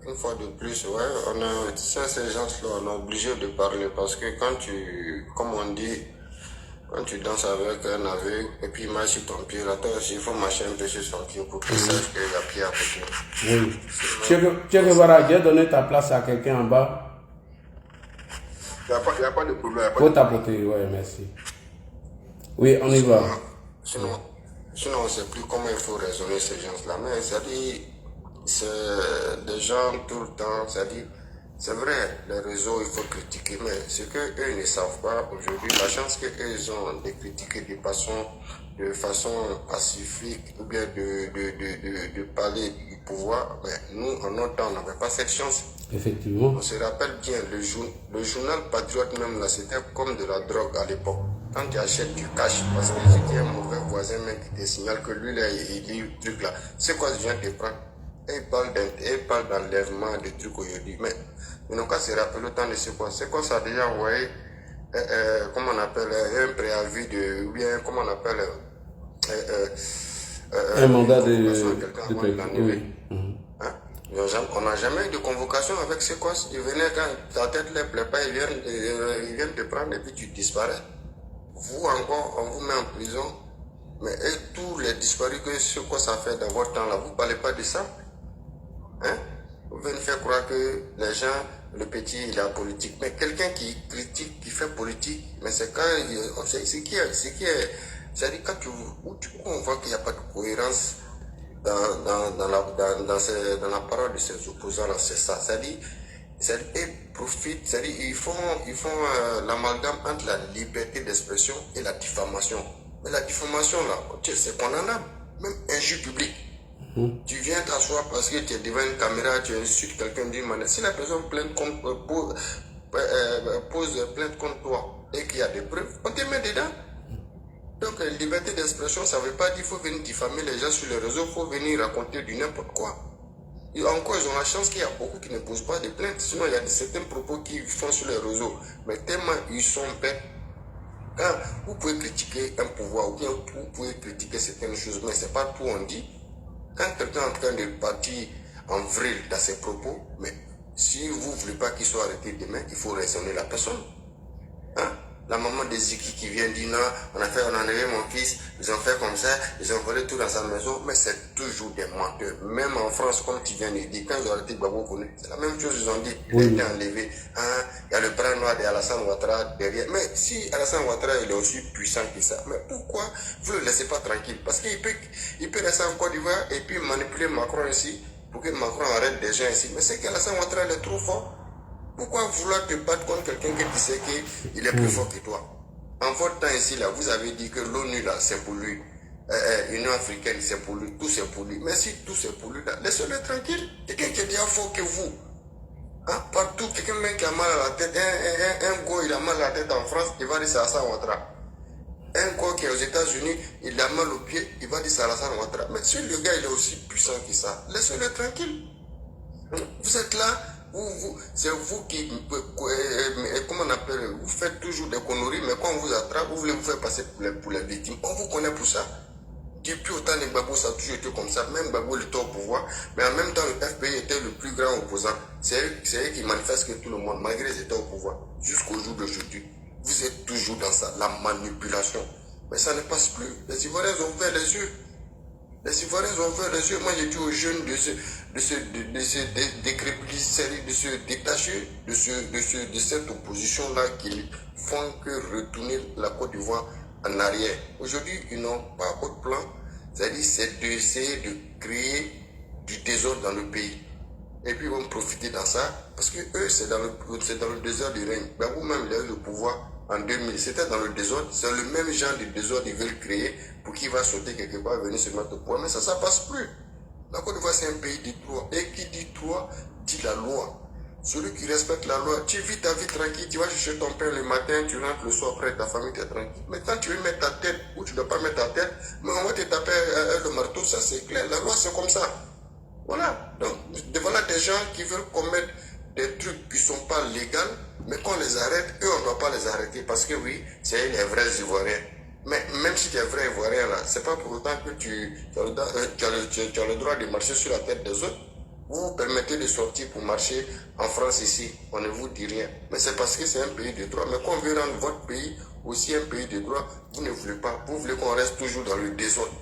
une fois de plus, ouais, on a, ces gens-là, on est obligé de parler parce que quand tu, comme on dit, quand tu danses avec un aveugle et puis il marche sur ton pied, là, toi aussi, il faut marcher un peu sur son pied pour qu'il sache qu'il y a pied à côté. Oui. Che Guevara, j'ai donné ta place à quelqu'un en bas. Il n'y a pas de problème. Faut tapoter, ouais, merci. Oui, on y va. Sinon, on ne sait plus comment il faut raisonner ces gens-là. Mais c'est-à-dire, c'est des gens tout le temps, c'est-à-dire, c'est vrai, les réseaux, il faut critiquer, mais ce qu'eux ne savent pas aujourd'hui, la chance qu'eux ont de critiquer de façon pacifique ou bien de parler du pouvoir, mais nous, en notre temps, on n'avait pas cette chance. Effectivement. On se rappelle bien, le journal Patriote même là, c'était comme de la drogue à l'époque. Quand tu achètes, tu caches, parce que si tu es un mauvais voisin, même qui te signale que lui, là, il dit le truc là. C'est quoi ce genre de prendre? Et il parle d'enlèvement, de trucs aujourd'hui. Mais ils n'ont qu'à se rappeler le temps de c'est quoi. C'est quoi ça déjà, ouais, comment on appelle, un préavis de, ou bien, comment on appelle, un mandat de oui. Hein? On n'a jamais eu de convocation avec ces causes. Ils venaient quand ta tête ne plaît pas, ils viennent te prendre et puis tu disparais. Vous encore, on vous met en prison. Mais et tous les disparus que ce quoi ça fait dans votre temps là, vous ne parlez pas de ça? Hein? Vous venez faire croire que les gens, le petit, il est politique. Mais quelqu'un qui critique, qui fait politique, mais c'est quand c'est qui est. C'est-à-dire quand on voit qu'il n'y a pas de cohérence dans la parole de ses opposants là, c'est ça. C'est-à-dire, ils profitent, c'est-à-dire ils font l'amalgame entre la liberté d'expression et la diffamation. Mais la diffamation là, c'est qu'on en a, même injure publique. Tu viens t'asseoir parce que tu es devant une caméra, tu insultes quelqu'un d'une manière. Si la personne pose plainte contre toi et qu'il y a des preuves, on te met dedans. Donc, la liberté d'expression, ça ne veut pas dire qu'il faut venir diffamer les gens sur les réseaux, il faut venir raconter du n'importe quoi. Et encore, ils ont la chance qu'il y a beaucoup qui ne posent pas de plainte. Sinon, il y a certains propos qui font sur les réseaux. Mais tellement ils sont bêtes. Quand vous pouvez critiquer un pouvoir ou bien vous pouvez critiquer certaines choses, mais ce n'est pas tout on dit. Quand quelqu'un est en train de partir en vrille dans ses propos, mais si vous ne voulez pas qu'il soit arrêté demain, il faut raisonner la personne. Hein? La maman de Ziki qui vient dire non, on a enlevé mon fils, ils ont fait comme ça, ils ont volé tout dans sa maison, mais c'est toujours des menteurs. Même en France, comme tu viens de dire, quand ils ont arrêté Gbagbo Koné, c'est la même chose, ils ont dit, il a été enlevé. Hein, il y a le bras noir d'Alassane Ouattara derrière. Mais si Alassane Ouattara il est aussi puissant que ça, mais pourquoi vous ne le laissez pas tranquille? Parce qu'il peut rester en Côte d'Ivoire et puis manipuler Macron ici, pour que Macron arrête des gens ici. Mais c'est qu'Alassane Ouattara est trop fort. Pourquoi vouloir te battre contre quelqu'un que tu sais qu'il est plus fort que toi? En votre temps ici, là, vous avez dit que l'ONU, là, c'est pour lui. L'Union africaine, c'est pour lui. Tout, c'est pour lui. Mais si tout, c'est pour lui, là, laissez-le tranquille. Quelqu'un qui est bien fort que vous. Hein? Partout, quelqu'un même qui a mal à la tête, un go, il a mal à la tête en France, il va dire ça à Alassane Ouattara. Un go qui est aux États-Unis, il a mal au pied, il va dire ça à Alassane Ouattara. Mais si le gars, il est aussi puissant que ça, laissez-le tranquille. Vous êtes là. C'est vous qui, comment on appelle, vous faites toujours des conneries, mais quand on vous attrape, vous voulez vous faire passer pour les victimes. On vous connaît pour ça. Depuis autant de Gbagbo, ça a toujours été comme ça. Même Gbagbo était au pouvoir, mais en même temps, le FPI était le plus grand opposant. C'est eux qui manifestent que tout le monde, malgré qu'ils étaient au pouvoir, jusqu'au jour d'aujourd'hui. Vous êtes toujours dans ça, la manipulation. Mais ça ne passe plus. Les Ivoiriens ont ouvert les yeux. Les Ivoiriens ont ouvert les yeux. Moi, j'ai dit aux jeunes de se détacher de cette opposition-là qui font que retourner la Côte d'Ivoire en arrière. Aujourd'hui, ils n'ont pas autre plan. C'est-à-dire, c'est d'essayer de créer du désordre dans le pays. Et puis, ils vont profiter dans ça. Parce que eux, c'est dans le désordre du règne. Gbagbo même, il a eu le pouvoir en 2000. C'était dans le désordre. C'est le même genre de désordre qu'ils veulent créer pour qu'il va sauter quelque part et venir se mettre au pouvoir. Mais ça ne passe plus. La Côte d'Ivoire, c'est un pays du droit. Et qui dit droit, dit la loi. Celui qui respecte la loi, tu vis ta vie tranquille, tu vas chercher ton pain le matin, tu rentres le soir après ta famille, tu es tranquille. Mais quand tu veux mettre ta tête, ou tu ne dois pas mettre ta tête, mais on va te taper le marteau, ça c'est clair. La loi, c'est comme ça. Voilà. Donc, voilà des gens qui veulent commettre des trucs qui ne sont pas légaux, mais qu'on les arrête, eux, on ne doit pas les arrêter parce que oui, c'est les vrais Ivoiriens. Mais même si tu es vrai Ivoirien, là, c'est pas pour autant que tu as le droit de marcher sur la tête des autres. Vous vous permettez de sortir pour marcher en France ici, on ne vous dit rien. Mais c'est parce que c'est un pays de droit. Mais quand on veut rendre votre pays aussi un pays de droit, vous ne voulez pas. Vous voulez qu'on reste toujours dans le désordre.